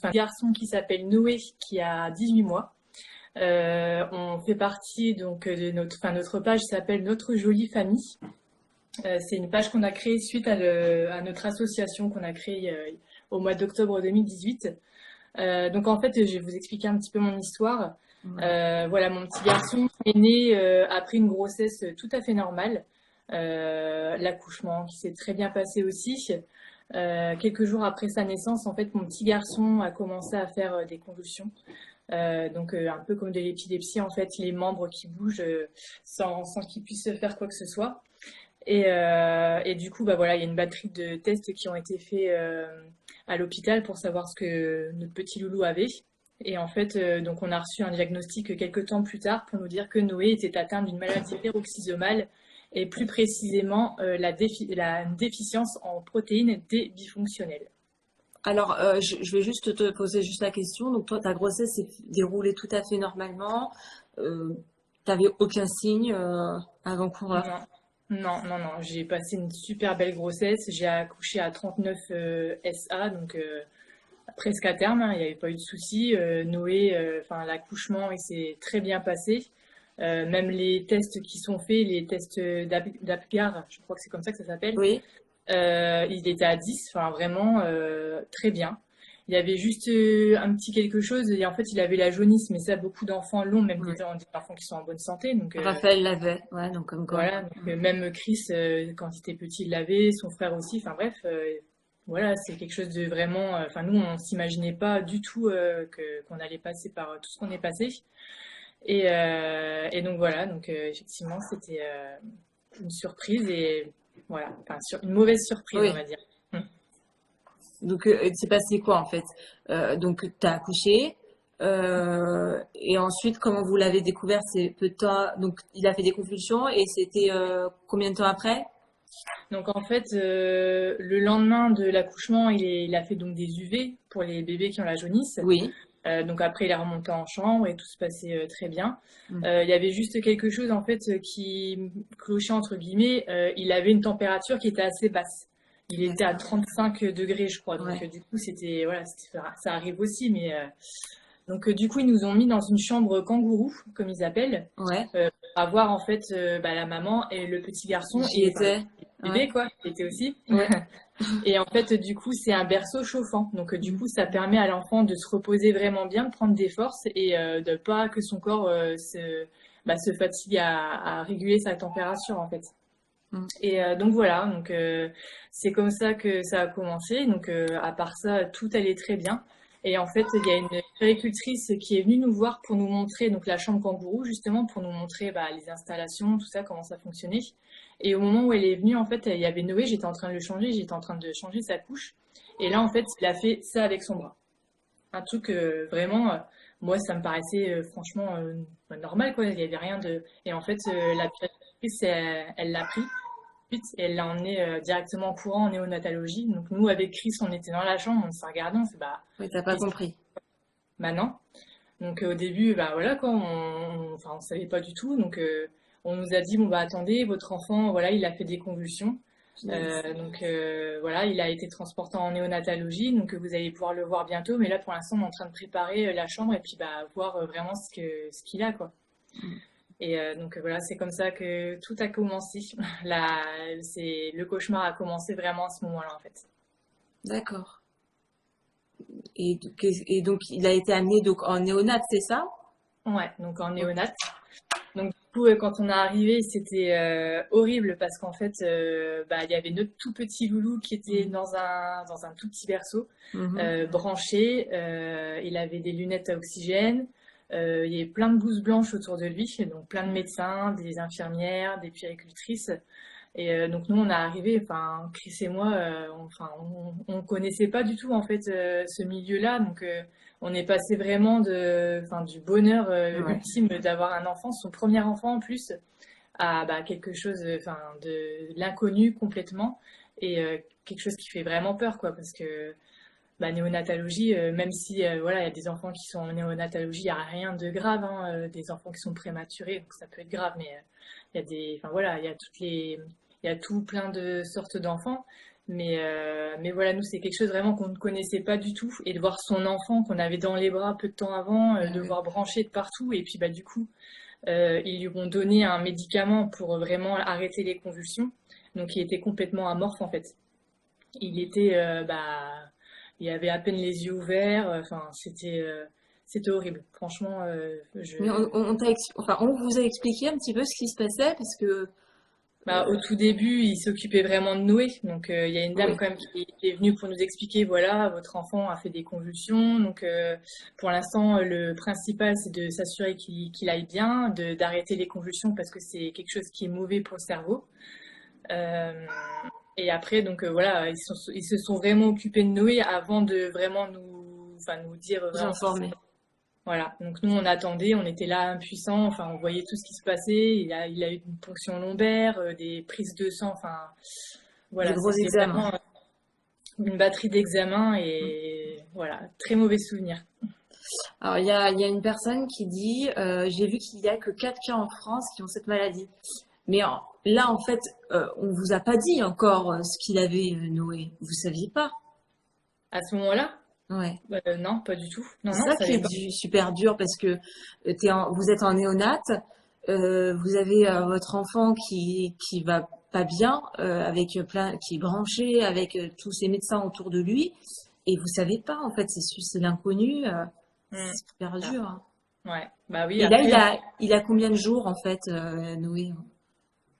un garçon qui s'appelle Noé, qui a 18 mois. On fait partie donc de notre page s'appelle Notre Jolie Famille. C'est une page qu'on a créée suite à notre association qu'on a créée au mois d'octobre 2018. Donc en fait, je vais vous expliquer un petit peu mon histoire. Voilà, mon petit garçon est né après une grossesse tout à fait normale. L'accouchement qui s'est très bien passé aussi. Quelques jours après sa naissance, en fait, mon petit garçon a commencé à faire des convulsions. Donc un peu comme de l'épilepsie, en fait, les membres qui bougent sans qu'il puisse faire quoi que ce soit. Et du coup, bah voilà, il y a une batterie de tests qui ont été faits à l'hôpital pour savoir ce que notre petit loulou avait. Et en fait, donc on a reçu un diagnostic quelques temps plus tard pour nous dire que Noé était atteint d'une maladie peroxysomale et plus précisément la déficience en protéines D bifonctionnelles. Alors, je vais juste te poser juste la question. Donc, toi, ta grossesse s'est déroulée tout à fait normalement. T'avais aucun signe avant-coureur. Non, non, non. J'ai passé une super belle grossesse. J'ai accouché à 39 SA, donc presque à terme, hein. Il n'y avait pas eu de soucis. Noé, enfin l'accouchement, il s'est très bien passé. Même les tests qui sont faits, les tests d'Apgar, je crois que c'est comme ça que ça s'appelle, Oui. il était à 10, enfin vraiment très bien. Il y avait juste un petit quelque chose, et en fait il avait la jaunisse, mais ça beaucoup d'enfants l'ont, même Ouais. des enfants qui sont en bonne santé. Donc Raphaël l'avait. Ouais, donc comme quoi. voilà, donc, même Chris, quand il était petit, il l'avait, son frère aussi, enfin bref, voilà, c'est quelque chose de vraiment, enfin nous on s'imaginait pas du tout qu'on allait passer par tout ce qu'on est passé. Et donc voilà, donc effectivement c'était une surprise et voilà, enfin une mauvaise surprise on Oui. va dire. Donc, il s'est passé quoi en fait? Donc, t'as accouché. Et ensuite, comment vous l'avez découvert? C'est peu de temps. Donc, il a fait des convulsions et c'était combien de temps après? Donc en fait, le lendemain de l'accouchement, il a fait donc des UV pour les bébés qui ont la jaunisse. Oui. Donc après, il est remonté en chambre et tout se passait très bien. Mm. Il y avait juste quelque chose en fait qui clochait entre guillemets. Il avait une température qui était assez basse. Il était à D'accord. 35 degrés, je crois. Donc Ouais. du coup, c'était voilà, ça arrive aussi. Mais donc du coup, ils nous ont mis dans une chambre kangourou, comme ils appellent, Ouais. à voir en fait bah, la maman et le petit garçon J'y et enfin, étais. le bébé Ouais. quoi, qui était aussi. Ouais. Et en fait, du coup, c'est un berceau chauffant. Donc, du Mm. coup, ça permet à l'enfant de se reposer vraiment bien, de prendre des forces et de pas que son corps se fatigue à réguler sa température, en fait. Mm. Et donc voilà, donc c'est comme ça que ça a commencé. Donc à part ça, tout allait très bien. Et en fait, il y a une puéricultrice qui est venue nous voir pour nous montrer donc la chambre kangourou justement pour nous montrer bah, les installations, tout ça, comment ça fonctionnait. Et au moment où elle est venue, en fait, il y avait Noé. J'étais en train de le changer, j'étais en train de changer sa couche. Et là, en fait, il a fait ça avec son bras. Un truc vraiment, moi, ça me paraissait franchement normal, quoi. Il y avait rien de. Et en fait, la puéricultrice, elle l'a pris vite et elle l'a emmené directement en courant en néonatologie. Donc nous, avec Chris, on était dans la chambre, on s'est regardé, on s'est bah, Oui, t'as pas qu'est-ce compris. maintenant? Donc au début, bah voilà quoi, enfin, on savait pas du tout. Donc on nous a dit, bon bah attendez, votre enfant, voilà, il a fait des convulsions. Punaise. Donc voilà, il a été transporté en néonatologie, donc vous allez pouvoir le voir bientôt. Mais là, pour l'instant, on est en train de préparer la chambre et puis bah voir vraiment ce qu'il a quoi. Mm. Et donc voilà, c'est comme ça que tout a commencé. Là, le cauchemar a commencé vraiment à ce moment-là en fait. D'accord. Et donc, il a été amené donc en néonat, c'est ça? Ouais, donc en Ok. néonat. Donc du coup, quand on est arrivé, c'était horrible parce qu'en fait, bah, il y avait notre tout petit loulou qui était Mm. dans un tout petit berceau, Mhm. branché. Il avait des lunettes à oxygène. Il y avait plein de blouses blanches autour de lui, donc plein de médecins, des infirmières, des puéricultrices. Et donc nous, on est arrivé, enfin Chris et moi, on connaissait pas du tout en fait ce milieu-là, donc on est passé vraiment du bonheur Ouais. ultime d'avoir un enfant, son premier enfant en plus, à bah, quelque chose, enfin de l'inconnu complètement et quelque chose qui fait vraiment peur quoi, parce que bah, néonatologie, même si voilà, il y a des enfants qui sont en néonatologie, il n'y a rien de grave, hein, des enfants qui sont prématurés, donc ça peut être grave, mais il y a des, enfin voilà, il y a tout plein de sortes d'enfants. Mais voilà, nous, c'est quelque chose vraiment qu'on ne connaissait pas du tout. Et de voir son enfant qu'on avait dans les bras peu de temps avant, Ah de ouais. voir branché de partout. Et puis, bah, du coup, ils lui ont donné un médicament pour vraiment arrêter les convulsions. Donc, il était complètement amorphe, en fait. Il était, il avait à peine les yeux ouverts. Enfin, c'était horrible. Franchement, Mais enfin, on vous a expliqué un petit peu ce qui se passait parce que, bah, au tout début, il s'occupait vraiment de Noé. Donc, il y a une dame oui, quand même qui est venue pour nous expliquer, voilà, votre enfant a fait des convulsions. Donc, pour l'instant, le principal, c'est de s'assurer qu'il aille bien, d'arrêter les convulsions parce que c'est quelque chose qui est mauvais pour le cerveau. Euh, et après, donc voilà, ils se sont vraiment occupés de Noé avant de vraiment nous dire vous vraiment ce qui s'est informer. passé. Voilà, donc nous on attendait, on était là impuissants, enfin on voyait tout ce qui se passait, il a eu une ponction lombaire, des prises de sang, enfin Des voilà, gros c'était examens. vraiment une batterie d'examens et voilà, très mauvais souvenir. Alors, il y a une personne qui dit, j'ai vu qu'il y a que 4 cas en France qui ont cette maladie. Mais là, en fait, on vous a pas dit encore ce qu'il avait, Noé. Vous saviez pas. À ce moment-là, Ouais. non, pas du tout. Non, C'est non, on ça qui est savait pas. super dur parce que vous êtes en néonate, vous avez votre enfant qui va pas bien, avec qui est branché, avec tous ces médecins autour de lui, et vous savez pas en fait, c'est l'inconnu, Hmm, c'est super ça. dur, hein. Ouais, bah oui, Et là, après, il a combien de jours en fait, Noé?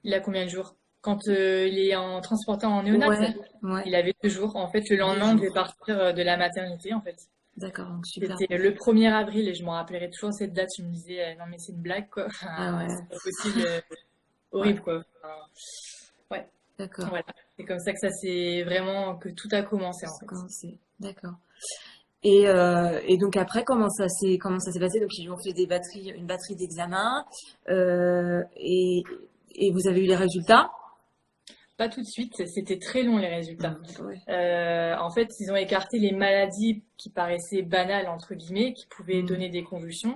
il a combien de jours? Quand il est transporté en néonate, Ouais, ouais, il avait 2 jours. En fait, le deux lendemain, on devait jours. partir de la maternité, en fait. D'accord, donc super. C'était le 1er avril et je m'en rappellerai toujours cette date. Je me disais, non mais c'est une blague quoi. Ah Enfin, ouais, c'est pas possible, ouais, horrible quoi. Enfin, ouais, d'accord. voilà. C'est comme ça que ça s'est vraiment, que tout a commencé en Ça a fait. commencé. D'accord. Et donc après, comment ça s'est passé? Donc ils lui ont fait une batterie d'examen, et vous avez eu les résultats? Pas tout de suite, c'était très long les résultats. Ouais. En fait, ils ont écarté les maladies qui paraissaient banales entre guillemets, qui pouvaient Mm. donner des convulsions.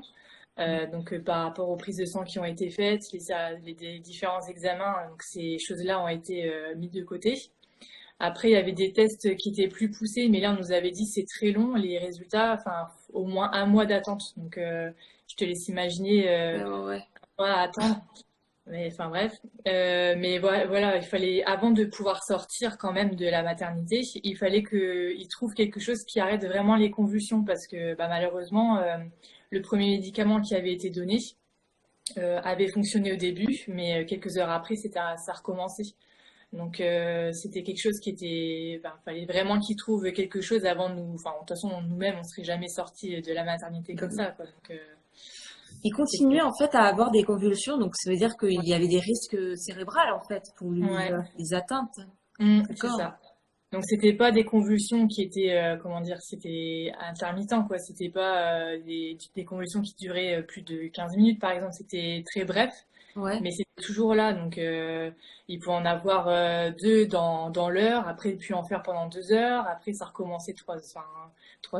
Donc par rapport aux prises de sang qui ont été faites, les différents examens, donc ces choses-là ont été mis de côté. Après, il y avait des tests qui étaient plus poussés, mais là, on nous avait dit c'est très long, les résultats, enfin, au moins un mois d'attente. Donc, je te laisse imaginer Ouais, ouais, ouais. un mois à attendre. Mais enfin, bref. Mais voilà, il fallait, avant de pouvoir sortir quand même de la maternité, il fallait qu'ils trouvent quelque chose qui arrête vraiment les convulsions parce que bah, malheureusement, le premier médicament qui avait été donné avait fonctionné au début, mais quelques heures après, ça recommençait. Donc c'était quelque chose qui était, enfin, fallait vraiment qu'ils trouvent quelque chose avant de nous. Enfin, de toute façon, nous-mêmes, on serait jamais sortis de la maternité comme ça, quoi. Donc Il c'était, continuait en fait à avoir des convulsions, donc ça veut dire qu'il y avait des risques cérébrales en fait pour lui, ouais, des atteintes. c'est D'accord. ça. Donc c'était pas des convulsions qui étaient, comment dire, c'était intermittent, quoi. C'était pas des convulsions qui duraient plus de 15 minutes, par exemple. C'était très bref. Ouais. Mais c'était toujours là, donc il pouvait en avoir deux dans l'heure, après il pouvait en faire pendant 2 heures, après ça recommençait 3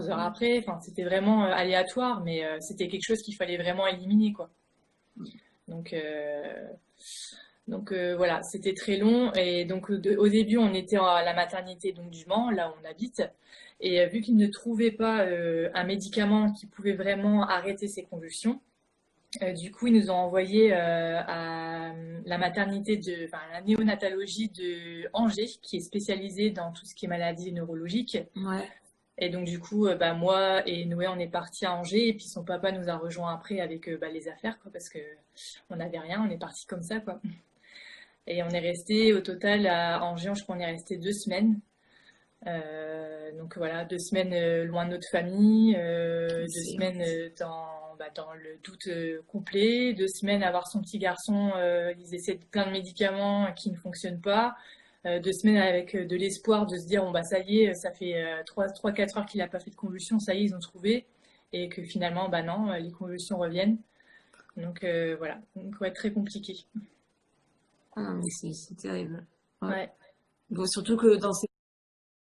heures après, enfin c'était vraiment aléatoire, mais c'était quelque chose qu'il fallait vraiment éliminer, quoi. Donc, voilà, c'était très long, et donc au début on était à la maternité donc du Mans, là où on habite, et vu qu'ils ne trouvaient pas un médicament qui pouvait vraiment arrêter ces convulsions, du coup, ils nous ont envoyés à la maternité enfin, la néonatologie de Angers, qui est spécialisée dans tout ce qui est maladies neurologiques. Ouais. Et donc, du coup, bah, moi et Noé, on est partis à Angers, et puis son papa nous a rejoints après avec bah, les affaires, quoi, parce que on n'avait rien, on est partis comme ça, quoi. Et on est resté au total à Angers, je crois qu'on est resté 2 semaines. Donc voilà, 2 semaines loin de notre famille, deux C'est semaines dans le doute complet, 2 semaines à voir son petit garçon, ils essaient plein de médicaments qui ne fonctionnent pas, 2 semaines avec de l'espoir de se dire bon bah ça y est, ça fait 4 heures qu'il n'a pas fait de convulsions, ça y est, ils ont trouvé, et que finalement bah non, les convulsions reviennent. Donc voilà, donc ouais, très compliqué. ah, mais c'est terrible. Ouais. Ouais. Bon, surtout que dans ces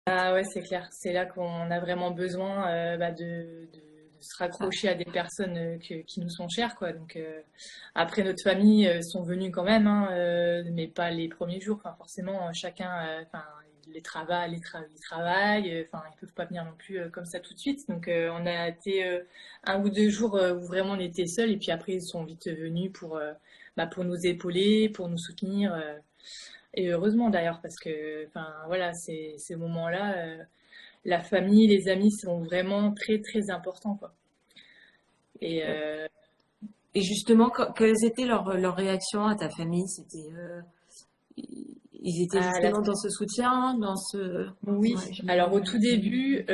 Ah ouais, c'est clair. C'est là qu'on a vraiment besoin bah, de se ah, raccrocher à des personnes qui nous sont chères, quoi. Donc après, notre famille sont venus quand même, hein, mais pas les premiers jours. Enfin, forcément, chacun, enfin, ils travaillent, enfin ils peuvent pas venir non plus comme ça tout de suite. Donc on a été 1 ou 2 jours où vraiment on était seuls et puis après ils sont vite venus pour nous épauler, pour nous soutenir. Et heureusement d'ailleurs parce que enfin voilà ces moments-là, la famille, les amis sont vraiment très très importants quoi. Et Et justement, quelles étaient leurs réactions à ta famille? Ils étaient à la justement dans ce soutien, dans ce... Oui, Ouais, alors au tout début,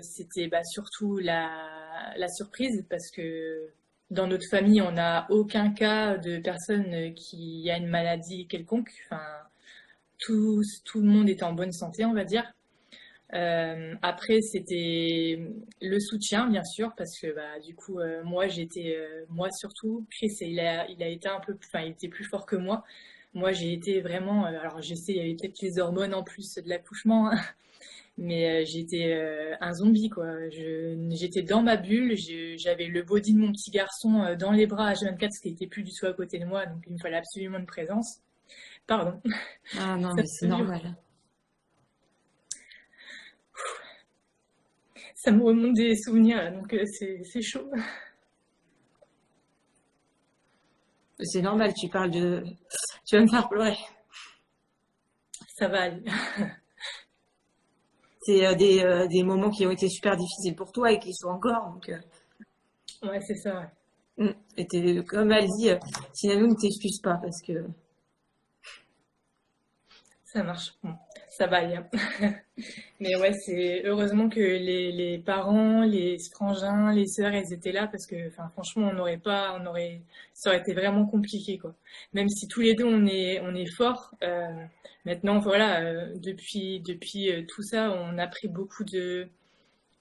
c'était surtout la surprise parce que dans notre famille, on n'a aucun cas de personne qui a une maladie quelconque. Enfin, tout le monde était en bonne santé, on va dire. Après, c'était le soutien, bien sûr, parce que du coup, moi surtout, Chris, il a été un peu, enfin, il était plus fort que moi. Moi, j'ai été vraiment, alors je sais, il y avait peut-être les hormones en plus de l'accouchement, hein, mais j'étais un zombie, quoi. J'étais dans ma bulle, j'avais le body de mon petit garçon dans les bras à H24, parce qu'il était plus du tout à côté de moi, donc il me fallait absolument une présence. Pardon. Ah non, Ça mais c'est me vibre. normal. Ça me remonte des souvenirs, là, donc c'est chaud. C'est normal, tu parles de... Tu vas me faire pleurer. Ça va aller. C'est des moments qui ont été super difficiles pour toi et qui sont encore. Donc, Ouais, c'est ça, ouais. et comme elle dit, Sinano ne t'excuse pas parce que... Ça marche. Bon, ça va aller, hein. Mais ouais, c'est heureusement que les parents, les frangins, les sœurs, elles étaient là parce que, enfin, franchement, ça aurait été vraiment compliqué, quoi. Même si tous les deux on est forts. Maintenant, voilà, depuis tout ça, on a pris beaucoup de.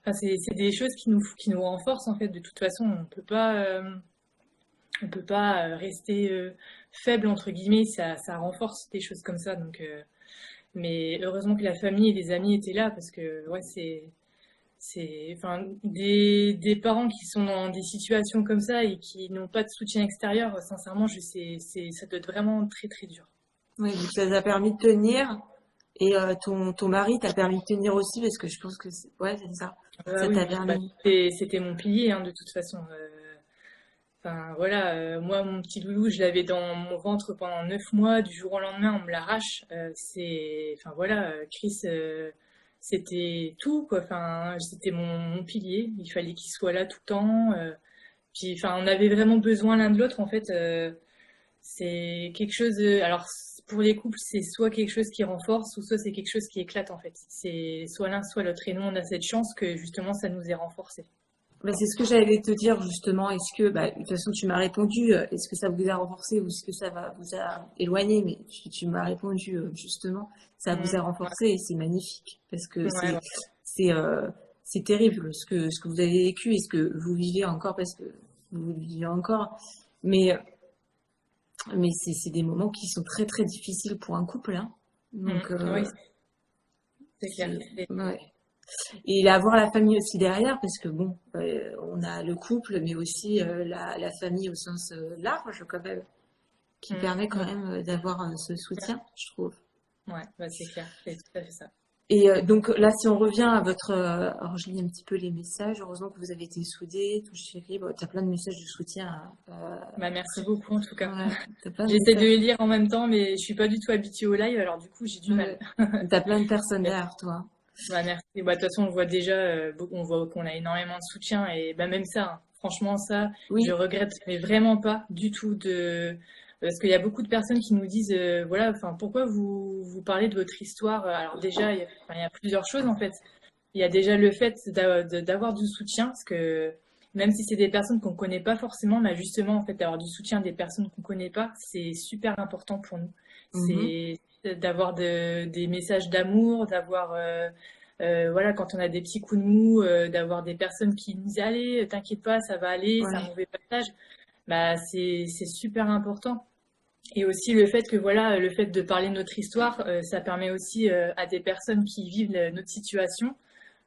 Enfin, c'est des choses qui nous renforcent en fait. De toute façon, on peut pas rester faible entre guillemets. Ça renforce des choses comme ça. Donc, mais heureusement que la famille et les amis étaient là parce que ouais, enfin, des parents qui sont dans des situations comme ça et qui n'ont pas de soutien extérieur, sincèrement, ça doit être vraiment très très dur. Oui, donc ça t'a permis de tenir. Et ton mari t'a permis de tenir aussi parce que je pense que... Ouais, c'est ça. Ah Ça oui, t'a oui, permis. c'était mon pilier hein, de toute façon. Enfin voilà, moi mon petit loulou, je l'avais dans mon ventre pendant 9 mois. Du jour au lendemain, on me l'arrache. Enfin voilà, Chris, c'était tout quoi. Enfin, c'était mon pilier. Il fallait qu'il soit là tout le temps. Puis enfin, on avait vraiment besoin l'un de l'autre en fait. C'est quelque chose. Alors pour les couples, c'est soit quelque chose qui renforce ou soit c'est quelque chose qui éclate en fait. C'est soit l'un, soit l'autre. Et nous, on a cette chance que justement, ça nous ait renforcés. Bah, c'est ce que j'allais te dire justement. Est-ce que, de toute façon, tu m'as répondu, est-ce que ça vous a renforcé ou est-ce que ça vous a éloigné? Mais tu m'as répondu justement, ça vous a Ouais, renforcé et c'est magnifique parce que ouais, ouais. c'est, euh, c'est terrible ce que vous avez vécu et ce que vous vivez encore parce que vous le vivez encore. Mais, mais c'est des moments qui sont très très difficiles pour un couple, hein. Donc, Oui, c'est clair. c'est, ouais. Et avoir la famille aussi derrière, parce que bon, on a le couple, mais aussi la famille au sens large, quand même, qui permet quand Ouais, même d'avoir ce soutien, je trouve. ouais, c'est clair. C'est tout à fait ça. Et donc là, si on revient à votre... alors, je lis un petit peu les messages. Heureusement que vous avez été soudés, tout chéri. Bon, t'as plein de messages de soutien. Merci beaucoup en tout cas. Ouais, t'as plein de J'essaie de messages. les lire en même temps, mais je suis pas du tout habituée au live, alors du coup j'ai du mal. T'as plein de personnes derrière toi. Merci. De toute façon, on voit déjà, on voit qu'on a énormément de soutien et même ça, hein, franchement, ça, je Oui. regrette mais vraiment pas du tout parce qu'il y a beaucoup de personnes qui nous disent, voilà, enfin, pourquoi vous parlez de votre histoire? Alors déjà, il y a plusieurs choses en fait. Il y a déjà le fait d'avoir du soutien, parce que même si c'est des personnes qu'on connaît pas forcément, mais justement, en fait, d'avoir du soutien des personnes qu'on connaît pas, c'est super important pour nous. Mhm. C'est d'avoir des messages d'amour, d'avoir, voilà, quand on a des petits coups de mou, d'avoir des personnes qui nous disent, allez, t'inquiète pas, ça va aller, c'est un Ouais. mauvais passage. Bah, c'est super important. Et aussi le fait que voilà, le fait de parler de notre histoire, ça permet aussi à des personnes qui vivent notre situation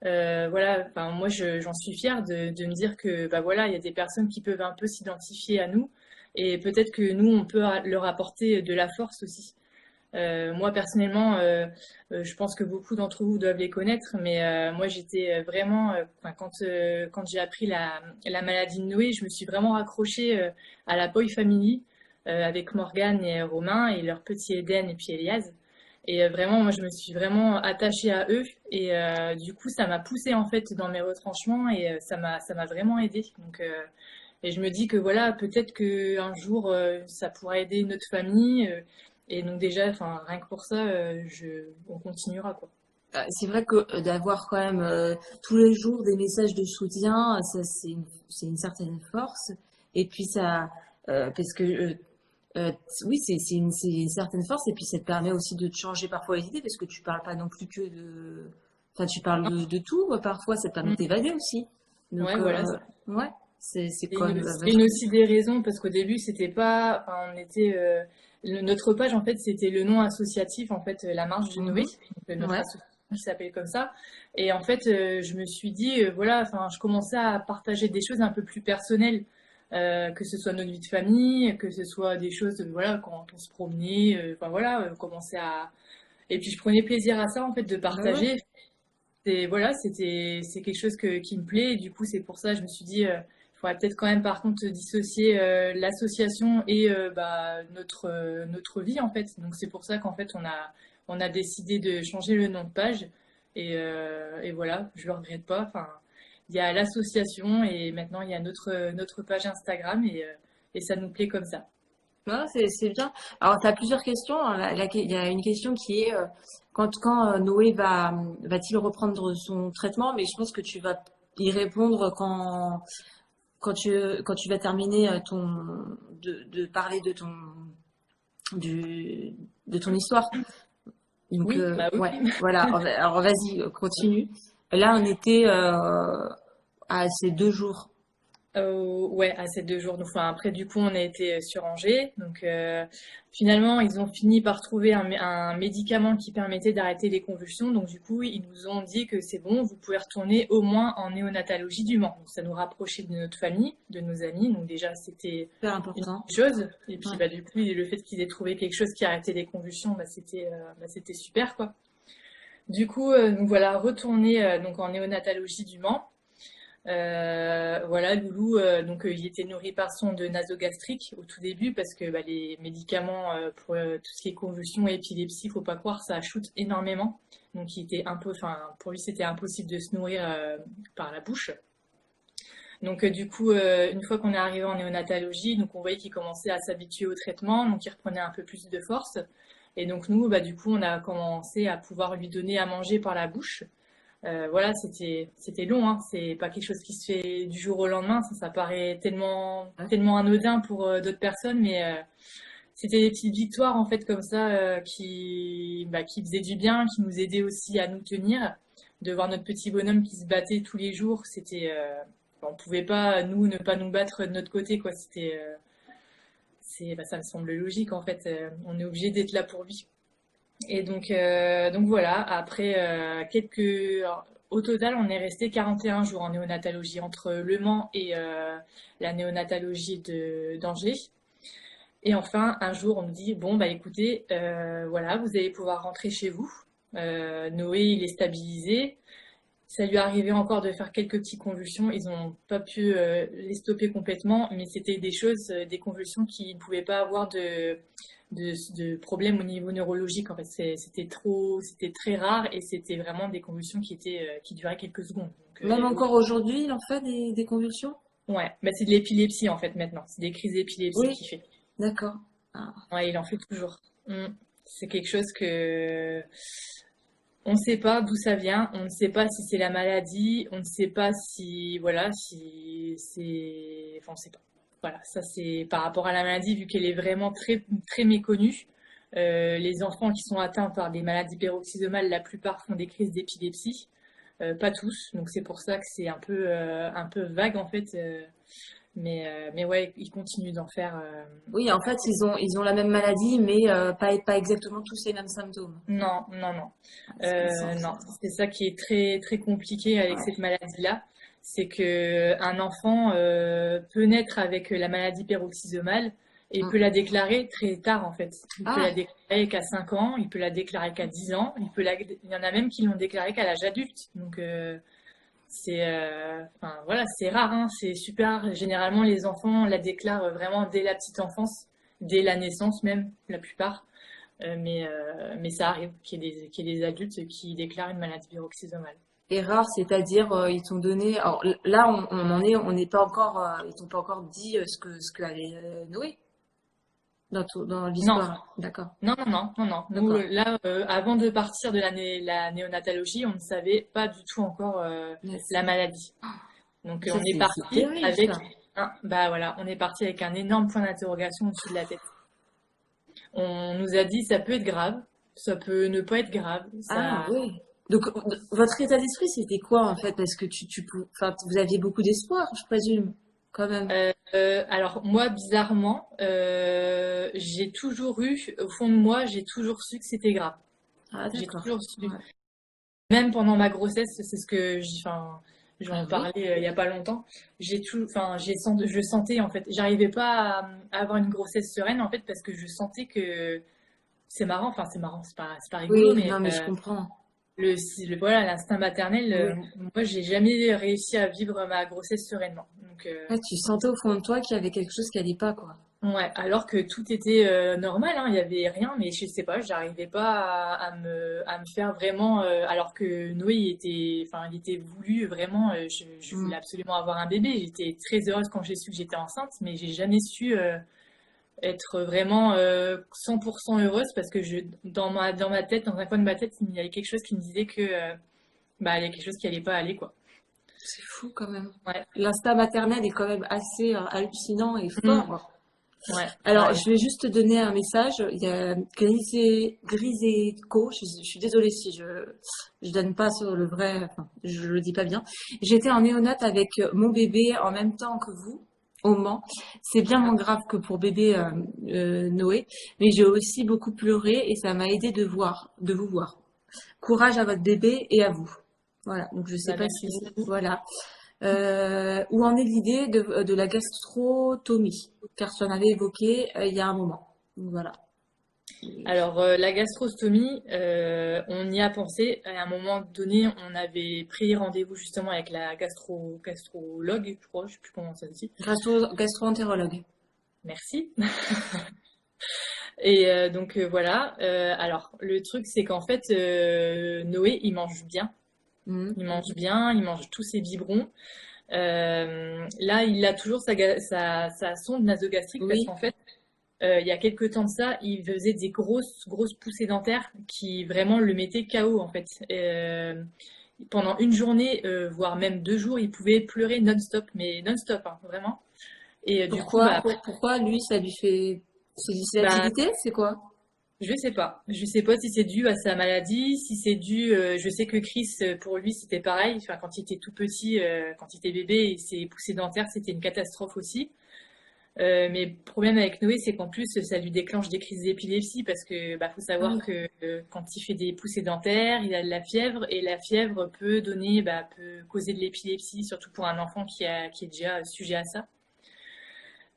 voilà, enfin, moi j'en suis fière de me dire que bah voilà, il y a des personnes qui peuvent un peu s'identifier à nous et peut-être que nous on peut leur apporter de la force aussi. Moi personnellement, je pense que beaucoup d'entre vous doivent les connaître, mais moi j'étais vraiment, quand j'ai appris la maladie de Noé, je me suis vraiment raccrochée à la Poi Family avec Morgane et Romain et leur petit Eden et puis Elias. Et vraiment, moi je me suis vraiment attachée à eux et du coup ça m'a poussée en fait dans mes retranchements et ça m'a vraiment aidée. Donc et je me dis que voilà, peut-être que un jour ça pourra aider notre famille. Et donc déjà, enfin rien que pour ça, on continuera quoi. C'est vrai que d'avoir quand même tous les jours des messages de soutien, ça c'est une certaine force. Et puis ça, parce que oui, c'est une certaine force. Et puis ça te permet aussi de te changer parfois les idées, parce que tu parles pas non plus que de, enfin tu parles de tout. Parfois, ça te permet de Mm. t'évader aussi. Donc Ouais, voilà. ouais, c'est Et quand même une vachement. aussi des raisons, parce qu'au début, c'était pas, enfin, notre page, en fait, c'était le nom associatif, en fait, la marche de Noé, Mhm. donc, notre Ouais, association qui s'appelle comme ça. Et en fait, je me suis dit, voilà, enfin, je commençais à partager des choses un peu plus personnelles, que ce soit notre vie de famille, que ce soit des choses, voilà, quand on se promenait, enfin voilà, commencer à, et puis je prenais plaisir à ça, en fait, de bah ouais. partager. Et voilà, c'est quelque chose qui me plaît. Et du coup, c'est pour ça que je me suis dit, il faudrait peut-être quand même, par contre, dissocier l'association et notre vie, en fait. Donc, c'est pour ça qu'en fait, on a décidé de changer le nom de page. Et voilà, je le regrette pas. Enfin, il y a l'association et maintenant, il y a notre page Instagram et ça nous plaît comme ça. Non, c'est bien. Alors, tu as plusieurs questions, hein. Il y a une question qui est quand Noé va-t-il reprendre son traitement? Mais je pense que tu vas y répondre quand tu vas terminer de parler du, de ton histoire. Donc, Oui, bah ouais, oui. voilà. Alors, vas-y, continue. Là, on était à ces 2 jours. Ouais, à ces 2 jours. Donc, enfin, après, du coup, on a été sur Angers. Donc, finalement, ils ont fini par trouver un médicament qui permettait d'arrêter les convulsions. Donc, du coup, ils nous ont dit que c'est bon, vous pouvez retourner au moins en néonatologie du Mans. Donc, ça nous rapprochait de notre famille, de nos amis. Donc, déjà, c'était Super une important. chose. Et puis, Ouais. bah, du coup, le fait qu'ils aient trouvé quelque chose qui arrêtait les convulsions, c'était super, quoi. Du coup, donc voilà, retourner donc en néonatologie du Mans. Voilà, Loulou, donc il était nourri par sonde nasogastrique au tout début parce que bah, les médicaments pour tout ce qui est convulsions et épilepsie, faut pas croire, ça shoot énormément. Donc il était un peu, enfin pour lui c'était impossible de se nourrir par la bouche. Donc du coup, une fois qu'on est arrivé en néonatologie, donc on voyait qu'il commençait à s'habituer au traitement, donc il reprenait un peu plus de force. Et donc nous, bah, du coup, on a commencé à pouvoir lui donner à manger par la bouche. Voilà, c'était long, hein. C'est pas quelque chose qui se fait du jour au lendemain. Ça paraît tellement Ouais. tellement anodin pour d'autres personnes, mais c'était des petites victoires en fait comme ça qui faisaient du bien, qui nous aidaient aussi à nous tenir. De voir notre petit bonhomme qui se battait tous les jours, on pouvait pas nous ne pas nous battre de notre côté quoi. Ça me semble logique en fait. On est obligé d'être là pour lui. Et donc voilà, après alors, au total, on est resté 41 jours en néonatologie entre Le Mans et la néonatologie d'Angers. Et enfin, un jour, on nous dit, bon, bah écoutez, voilà, vous allez pouvoir rentrer chez vous. Noé, il est stabilisé. Ça lui est arrivé encore de faire quelques petites convulsions. Ils n'ont pas pu les stopper complètement, mais c'était des choses, des convulsions qui ne pouvaient pas avoir de problèmes au niveau neurologique. En fait, c'était très rare et c'était vraiment des convulsions qui duraient quelques secondes. Donc, il y Même avait encore aujourd'hui, il en fait des convulsions? ouais, bah, c'est de l'épilepsie en fait maintenant. C'est des crises d'épilepsie Oui, qu'il fait. d'accord. Ah. Ouais, il en fait toujours. Mm. C'est quelque chose que on ne sait pas d'où ça vient, on ne sait pas si c'est la maladie, on ne sait pas si, voilà, si c'est, enfin, on ne sait pas. Voilà, ça c'est par rapport à la maladie, vu qu'elle est vraiment très, très méconnue. Les enfants qui sont atteints par des maladies peroxysomales, la plupart font des crises d'épilepsie, pas tous. Donc c'est pour ça que c'est un peu vague en fait. Mais ouais, ils continuent d'en faire. Oui, en fait, ils ont la même maladie, mais pas exactement tous les mêmes symptômes. Non, non, non. C'est Non, c'est ça qui est très, très compliqué avec ouais. cette maladie-là. C'est que un enfant peut naître avec la maladie peroxysomale et il Mm. peut la déclarer très tard en fait. Il peut la Ah, déclarer qu'à 5 ans, il peut la déclarer qu'à 10 ans, il y en a même qui l'ont déclaré qu'à l'âge adulte. Donc enfin voilà, c'est rare, hein, c'est super. Généralement, les enfants la déclarent vraiment dès la petite enfance, dès la naissance même, la plupart. Mais ça arrive qu'il y ait des adultes qui déclarent une maladie peroxysomale. et rare, c'est-à-dire ils t'ont donné. Alors là, on en est, on n'est pas encore, ils t'ont pas encore dit ce que allait Noé dans Non, l'histoire. D'accord, non, non, non, non, non. Nous, d'accord. là, avant de partir de la néonatologie, on ne savait pas du tout encore Yes. la maladie. Donc, Ça, on est c'est parti terrible, avec ça. bah voilà, on est parti avec un énorme point d'interrogation au-dessus de la tête. On nous a dit ça peut être grave, ça peut ne pas être grave, Ah ça. oui. Donc votre état d'esprit, c'était quoi en fait? Parce que enfin, vous aviez beaucoup d'espoir, je présume, quand même. Alors moi, bizarrement, j'ai toujours eu, au fond de moi, j'ai toujours su que c'était grave. Ah J'ai d'accord. toujours su. Ouais. Même pendant ma grossesse, c'est ce que enfin, Ah j'en oui. parlais il y a pas longtemps. Enfin, je sentais en fait, j'arrivais pas à avoir une grossesse sereine en fait parce que je sentais que c'est marrant, c'est pas rigolo, Oui, mais non mais je comprends. voilà, l'instinct maternel, Oui. moi, j'ai jamais réussi à vivre ma grossesse sereinement. Donc, Ouais, tu sentais au fond de toi qu'il y avait quelque chose qui allait pas, quoi. ouais, alors que tout était normal, hein, il y avait rien, mais je sais pas, j'arrivais pas à me faire vraiment. Alors que Noé, enfin, il était voulu vraiment. Je voulais Mm. absolument avoir un bébé. J'étais très heureuse quand j'ai su que j'étais enceinte, mais j'ai jamais su être vraiment 100% heureuse parce que dans ma tête, dans un coin de ma tête, il y avait quelque chose qui me disait que bah, il y a quelque chose qui allait pas aller, quoi. C'est fou quand même. Ouais. L'instinct maternel est quand même assez hallucinant et Mm. fort. Ouais, Alors, ouais. je vais juste te donner un message. Il y a Griseco, je suis désolée si je donne pas sur le vrai, enfin, je le dis pas bien. J'étais en néonate avec mon bébé en même temps que vous, au Mans. C'est bien moins grave que pour bébé Noé, mais j'ai aussi beaucoup pleuré et ça m'a aidé de vous voir. Courage à votre bébé et à vous. Voilà. Donc je sais Bah, pas merci si beaucoup. voilà. Où en est l'idée de la gastrotomie? Car tu en avais évoqué il y a un moment. Donc, voilà. Alors, la gastrostomie, on y a pensé. À un moment donné, on avait pris rendez-vous justement avec la gastrologue, je crois, je sais plus comment ça se dit. Gastro-entérologue. Merci. Et donc voilà. Alors, le truc, c'est qu'en fait, Noé, il mange bien. Mhm. Il mange bien, il mange tous ses biberons. Là, il a toujours sa sonde nasogastrique parce Oui. qu'en fait, il y a quelques temps de ça, il faisait des grosses poussées dentaires qui vraiment le mettaient KO en fait. Pendant une journée, voire même 2 jours, il pouvait pleurer non-stop, mais non-stop, hein, vraiment. Et du coup, bah Pourquoi? après, Pourquoi lui, ça lui fait... C'est bah l'acidité? C'est quoi? je sais pas. Je sais pas si c'est dû à sa maladie, si c'est dû. Je sais que Chris, pour lui, c'était pareil. Enfin, quand il était tout petit, quand il était bébé, ses poussées dentaires, c'était une catastrophe aussi. Mais le problème avec Noé, c'est qu'en plus, ça lui déclenche des crises d'épilepsie parce que bah, faut Ah savoir oui. que quand il fait des poussées dentaires, il a de la fièvre et la fièvre peut causer de l'épilepsie, surtout pour un enfant qui est déjà sujet à ça.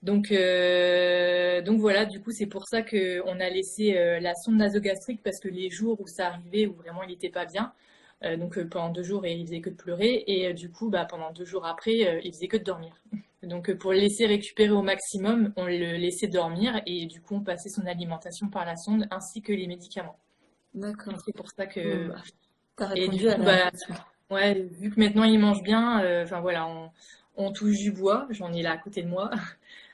Donc voilà, du coup, c'est pour ça qu'on a laissé la sonde nasogastrique parce que les jours où ça arrivait, où vraiment il n'était pas bien, pendant 2 jours, il faisait que de pleurer et du coup, bah, pendant 2 jours après, il faisait que de dormir. Donc pour le laisser récupérer au maximum, on le laissait dormir et du coup, on passait son alimentation par la sonde ainsi que les médicaments. D'accord. C'est pour ça Bon, que bah, t'as et du répondu à coup, la bah question. ouais, vu que maintenant il mange bien, enfin voilà, on touche du bois. J'en ai là à côté de moi.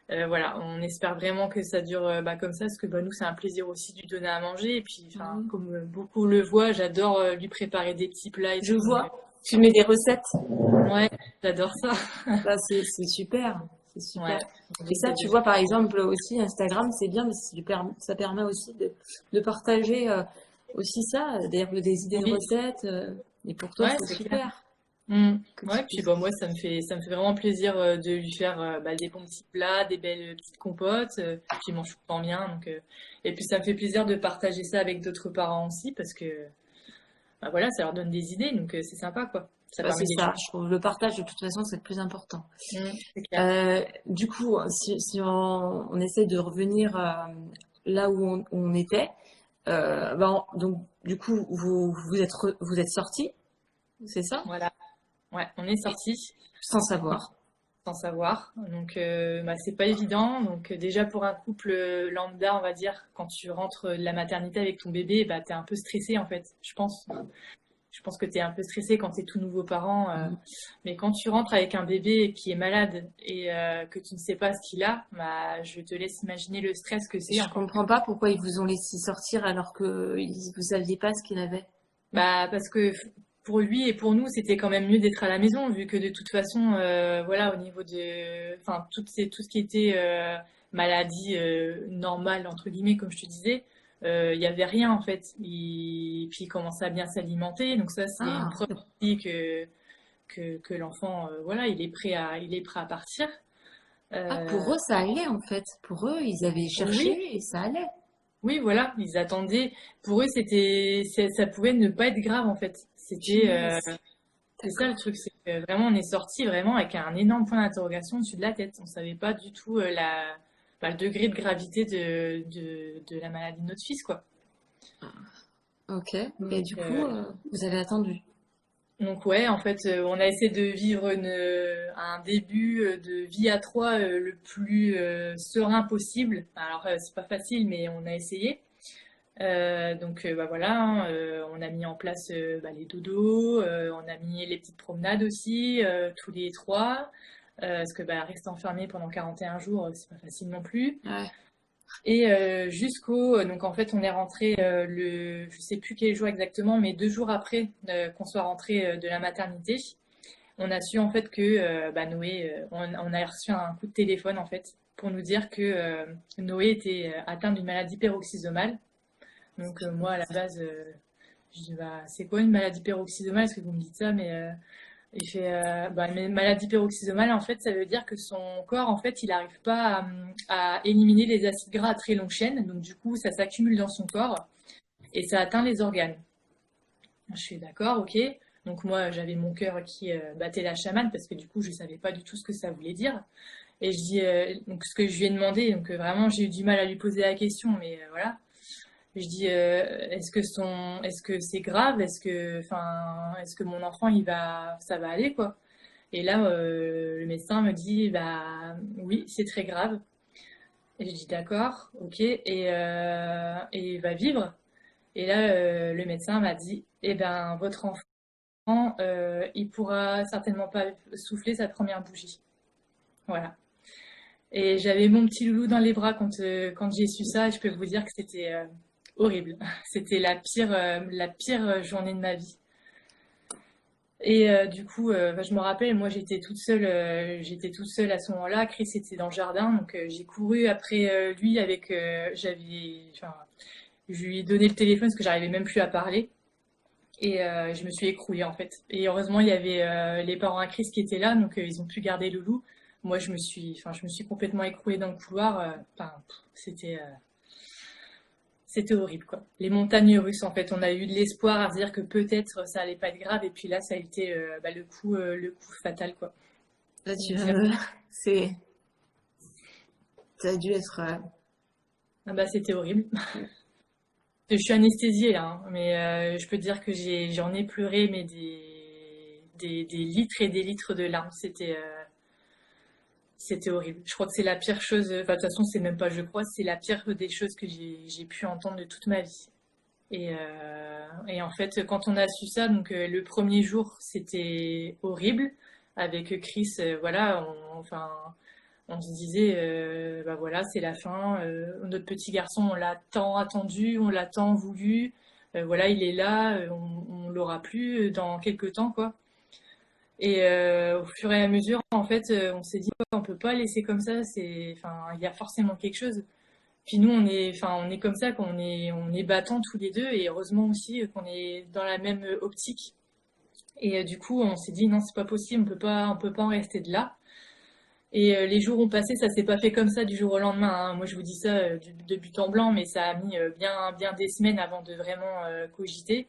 Voilà, on espère vraiment que ça dure bah, comme ça, parce que bah, nous, c'est un plaisir aussi de lui donner à manger. Et puis, enfin, Oui. comme beaucoup le voient, j'adore lui préparer des petits plats et Je tout. Donc, vois. Tu mets des recettes. ouais, j'adore ça. Ça, c'est super. C'est super. Ouais, Et ça, j'essaie de tu faire. vois, par exemple, aussi, Instagram, c'est bien, mais ça permet aussi de partager aussi ça, d'ailleurs, des idées de Oui, recettes. Et pour toi, ouais, c'est c'est clair. super Mm. que tu Ouais, puis puisses. bah, moi, ça me fait vraiment plaisir de lui faire bah, des bons petits plats, des belles petites compotes. Puis il mange tout le temps bien. Et puis, ça me fait plaisir de partager ça avec d'autres parents aussi, parce que bah, voilà, ça leur donne des idées. Donc, c'est sympa, quoi. Ça Bah, permet c'est ça, d'échanger. je trouve. Le partage, de toute façon, c'est le plus important. C'est clair. Du coup, si on essaie de revenir là où on était, donc, du coup, vous êtes sortis, c'est ça? Voilà. Ouais, on est Et sortis. sans savoir. Sans savoir. Donc, bah, c'est pas évident. Donc, déjà pour un couple lambda, on va dire, quand tu rentres de la maternité avec ton bébé, bah, t'es un peu stressé en fait, je pense. Je pense que t'es un peu stressé quand t'es tout nouveau parent. Mais quand tu rentres avec un bébé qui est malade et que tu ne sais pas ce qu'il a, bah, je te laisse imaginer le stress que c'est Je encore. comprends pas pourquoi ils vous ont laissé sortir alors que vous saviez pas ce qu'il avait. Bah, parce que pour lui et pour nous, c'était quand même mieux d'être à la maison, vu que de toute façon, voilà, au niveau de, enfin, tout ce qui était maladie normale, entre guillemets, comme je te disais, il y avait rien en fait. Puis il commençait à bien s'alimenter, donc ça, c'est une Ah, preuve aussi que l'enfant, voilà, il est prêt à partir. pour Euh, eux, ça allait en fait. Pour eux, ils avaient oui, cherché et ça allait. oui, voilà, ils attendaient. Pour eux, ça pouvait ne pas être grave en fait. C'était Punaise. C'est ça le D'accord. truc, c'est que vraiment on est sorti vraiment avec un énorme point d'interrogation au-dessus de la tête. On savait pas du tout le degré de gravité de la maladie de notre fils, quoi. Ok. Et Donc, du coup, vous avez attendu. donc ouais, en fait, on a essayé de vivre un début de vie à trois le plus serein possible. Alors c'est pas facile, mais on a essayé. Donc bah voilà, hein, on a mis en place bah, les dodos, on a mis les petites promenades aussi, tous les trois, parce que bah, rester enfermé pendant 41 jours, c'est pas facile non plus. Ouais. Et donc en fait on est rentré je sais plus quel jour exactement, mais 2 jours après qu'on soit rentré de la maternité, on a su en fait que bah, Noé, on a reçu un coup de téléphone en fait pour nous dire que Noé était atteint d'une maladie peroxysomale. Donc moi à la base, je dis bah c'est quoi une maladie peroxysomale? Est-ce que vous me dites ça? Mais il fait bah, une maladie peroxysomale en fait ça veut dire que son corps en fait il n'arrive pas à éliminer les acides gras à très longue chaîne. Donc du coup ça s'accumule dans son corps et ça atteint les organes. Je suis d'accord, ok. Donc moi j'avais mon cœur qui battait la chamane parce que du coup je savais pas du tout ce que ça voulait dire. Et je dis donc ce que je lui ai demandé, donc vraiment j'ai eu du mal à lui poser la question, mais voilà. Je dis, est-ce que c'est grave? Est-ce que mon enfant, ça va aller, quoi? Et là, le médecin me dit, bah, oui, c'est très grave. Et je dis, d'accord, ok, et il va vivre. Et là, le médecin m'a dit, eh ben, votre enfant, il pourra certainement pas souffler sa première bougie. Voilà. Et j'avais mon petit loulou dans les bras quand j'ai su ça, et je peux vous dire que c'était horrible. C'était la pire journée de ma vie. Et du coup, bah, je me rappelle, moi j'étais toute seule à ce moment-là. Chris était dans le jardin, donc j'ai couru après lui enfin, je lui ai donné le téléphone parce que j'arrivais même plus à parler. Et je me suis écroulée en fait. Et heureusement, il y avait les parents à Chris qui étaient là, donc ils ont pu garder Loulou. Moi, je me suis complètement écroulée dans le couloir. C'était horrible, quoi. Les montagnes russes, en fait, on a eu de l'espoir à se dire que peut-être ça allait pas être grave, et puis là, ça a été bah, le coup fatal, quoi. Là, De dire, c'est, ça a dû être. ah bah, c'était horrible. Je suis anesthésiée là, hein, mais je peux te dire que j'en ai pleuré, mais des litres et des litres de larmes. C'était horrible. Je crois que c'est la pire chose. Enfin, de toute façon, c'est même pas je crois, c'est la pire des choses que j'ai pu entendre de toute ma vie. Et en fait, quand on a su ça, donc le premier jour, c'était horrible. Avec Chris, voilà, on se disait, bah voilà, c'est la fin. Notre petit garçon, on l'a tant attendu, on l'a tant voulu. Voilà, il est là, on l'aura plus dans quelques temps, quoi. Et au fur et à mesure, en fait, on s'est dit, on peut pas laisser comme ça. Enfin, il y a forcément quelque chose. Puis nous, on est comme ça, on est battants tous les deux, et heureusement aussi qu'on est dans la même optique. Et du coup, on s'est dit non, c'est pas possible, on peut pas en rester de là. Et les jours ont passé, ça s'est pas fait comme ça du jour au lendemain, hein. Moi, je vous dis ça de but en blanc, mais ça a mis bien des semaines avant de vraiment cogiter.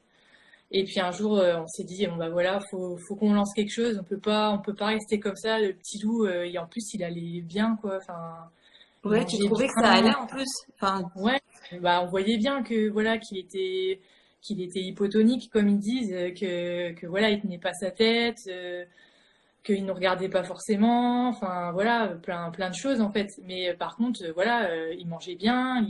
Et puis un jour, on s'est dit, bon bah voilà, faut qu'on lance quelque chose. On peut pas rester comme ça. Le petit loup, et en plus, il allait bien, quoi. Enfin, il Ouais, tu mangeait trouvais que ça bien. allait en plus? Enfin, Ouais, bah on voyait bien que voilà qu'il était hypotonique, comme ils disent, que voilà, il tenait pas sa tête, qu'il nous regardait pas forcément. Enfin voilà, plein de choses en fait. Mais par contre, voilà, il mangeait bien,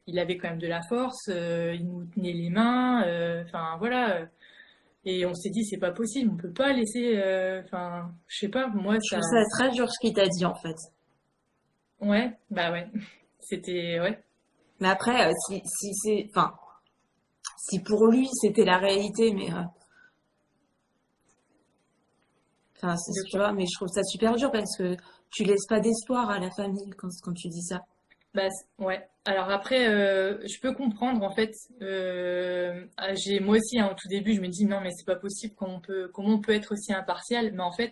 il avait quand même de la force, il nous tenait les mains. Enfin voilà. Et on s'est dit, c'est pas possible, on peut pas laisser. Enfin, je sais pas, moi, je ça. trouve ça très dur ce qu'il t'a dit en fait. Ouais, bah ouais. C'était. Ouais. Mais après, si c'est, enfin, si pour lui c'était la réalité, mais enfin, De tu quoi? vois, mais je trouve ça super dur parce que tu laisses pas d'espoir à la famille quand tu dis ça. Bah ouais. Alors après, je peux comprendre en fait. J'ai moi aussi, hein, au tout début, je me dis non, mais c'est pas possible, comment on peut être aussi impartial. Mais en fait,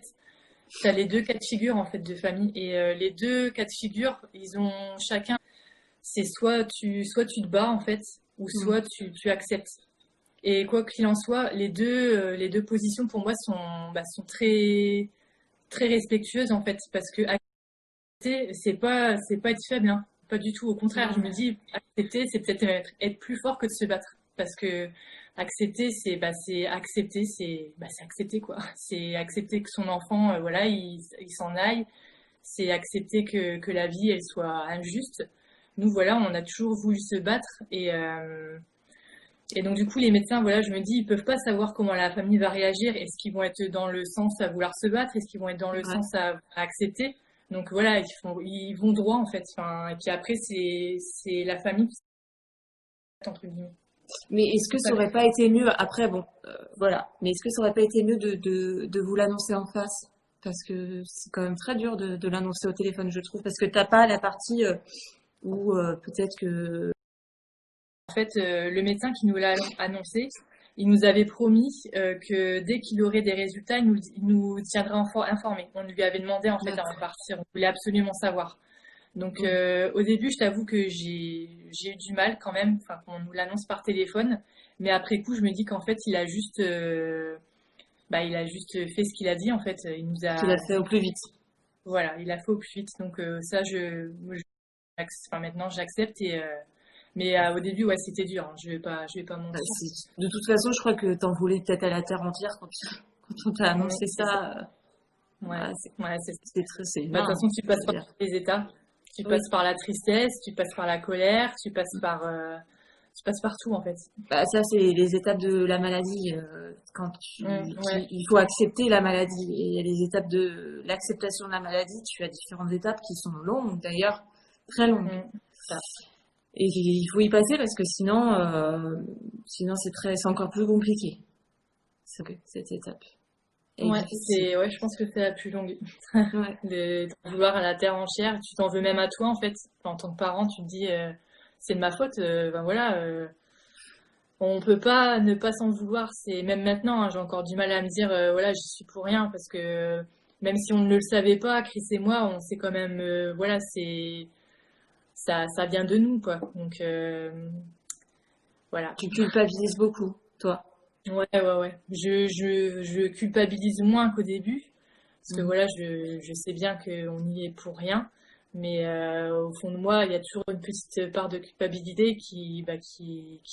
t'as les deux cas de figure en fait de famille. Et les deux cas de figure, ils ont chacun. C'est soit tu te bats en fait, ou Mm. soit tu acceptes. Et quoi qu'il en soit, les deux positions pour moi sont très respectueuses en fait, parce que accepter, c'est pas être faible, hein. Pas du tout. Au contraire, je me Ouais. dis, accepter, c'est peut-être être plus fort que de se battre. Parce que accepter, c'est accepter, c'est accepter quoi. C'est accepter que son enfant, voilà, il s'en aille. C'est accepter que la vie, elle soit injuste. Nous, voilà, on a toujours voulu se battre et donc, du coup, les médecins, voilà, je me dis, ils peuvent pas savoir comment la famille va réagir. Est-ce qu'ils vont être dans le sens à vouloir se battre? Est-ce qu'ils vont être dans le Ouais. sens à accepter? Donc, voilà, ils vont droit, en fait. Enfin, et puis après, c'est la famille qui s'attaque, entre guillemets. Mais est-ce que C'est ça pas aurait pas été mieux, après, bon, voilà, mais est-ce que ça aurait pas été mieux de vous l'annoncer en face? Parce que c'est quand même très dur de l'annoncer au téléphone, je trouve, parce que t'as pas la partie où peut-être que... En fait, le médecin qui nous l'a annoncé, il nous avait promis que dès qu'il aurait des résultats, il nous tiendrait informés. On lui avait demandé, en fait, avant de D'accord. partir. On voulait absolument savoir. Donc Mm. au début, je t'avoue que j'ai eu du mal quand même, enfin qu'on nous l'annonce par téléphone, mais après coup, je me dis qu'en fait, il a juste fait ce qu'il a dit en fait. Il nous Tu l'as a fait au dit, plus vite. voilà, il a fait au plus vite. Donc ça, enfin maintenant, j'accepte mais au début, ouais, c'était dur. Hein, je vais pas mentir. De toute façon, je crois que t'en voulais peut-être à la terre entière quand on t'a Oui, annoncé c'est ça. ça. Ouais, Ouais, ouais, c'est ça. c'est Bah, de toute humain, façon, tu je passes veux par dire. tous les états. Tu Oui. passes par la tristesse, tu passes par la colère, tu passes par tout en fait. Bah, ça, c'est les étapes de la maladie. Quand Ouais. il faut accepter la maladie. Et il y a les étapes de l'acceptation de la maladie. Tu as différentes étapes qui sont longues, d'ailleurs, très longues. Mm. Ça. Et il faut y passer parce que sinon c'est encore plus compliqué, cette étape. Et Ouais, difficile. ouais, je pense que c'est la plus longue. Ouais. D'en vouloir à la terre entière, tu t'en veux même à toi en fait. En tant que parent, tu te dis c'est de ma faute. Ben voilà, on peut pas ne pas s'en vouloir. C'est même maintenant, hein, j'ai encore du mal à me dire voilà, j'y suis pour rien parce que même si on ne le savait pas, Chris et moi, on sait quand même voilà, c'est ça vient de nous quoi. Donc voilà. Tu culpabilises beaucoup, toi. Ouais, ouais, ouais. Je culpabilise moins qu'au début, parce que Mhm. voilà, je sais bien qu'on y est pour rien, mais au fond de moi, il y a toujours une petite part de culpabilité qui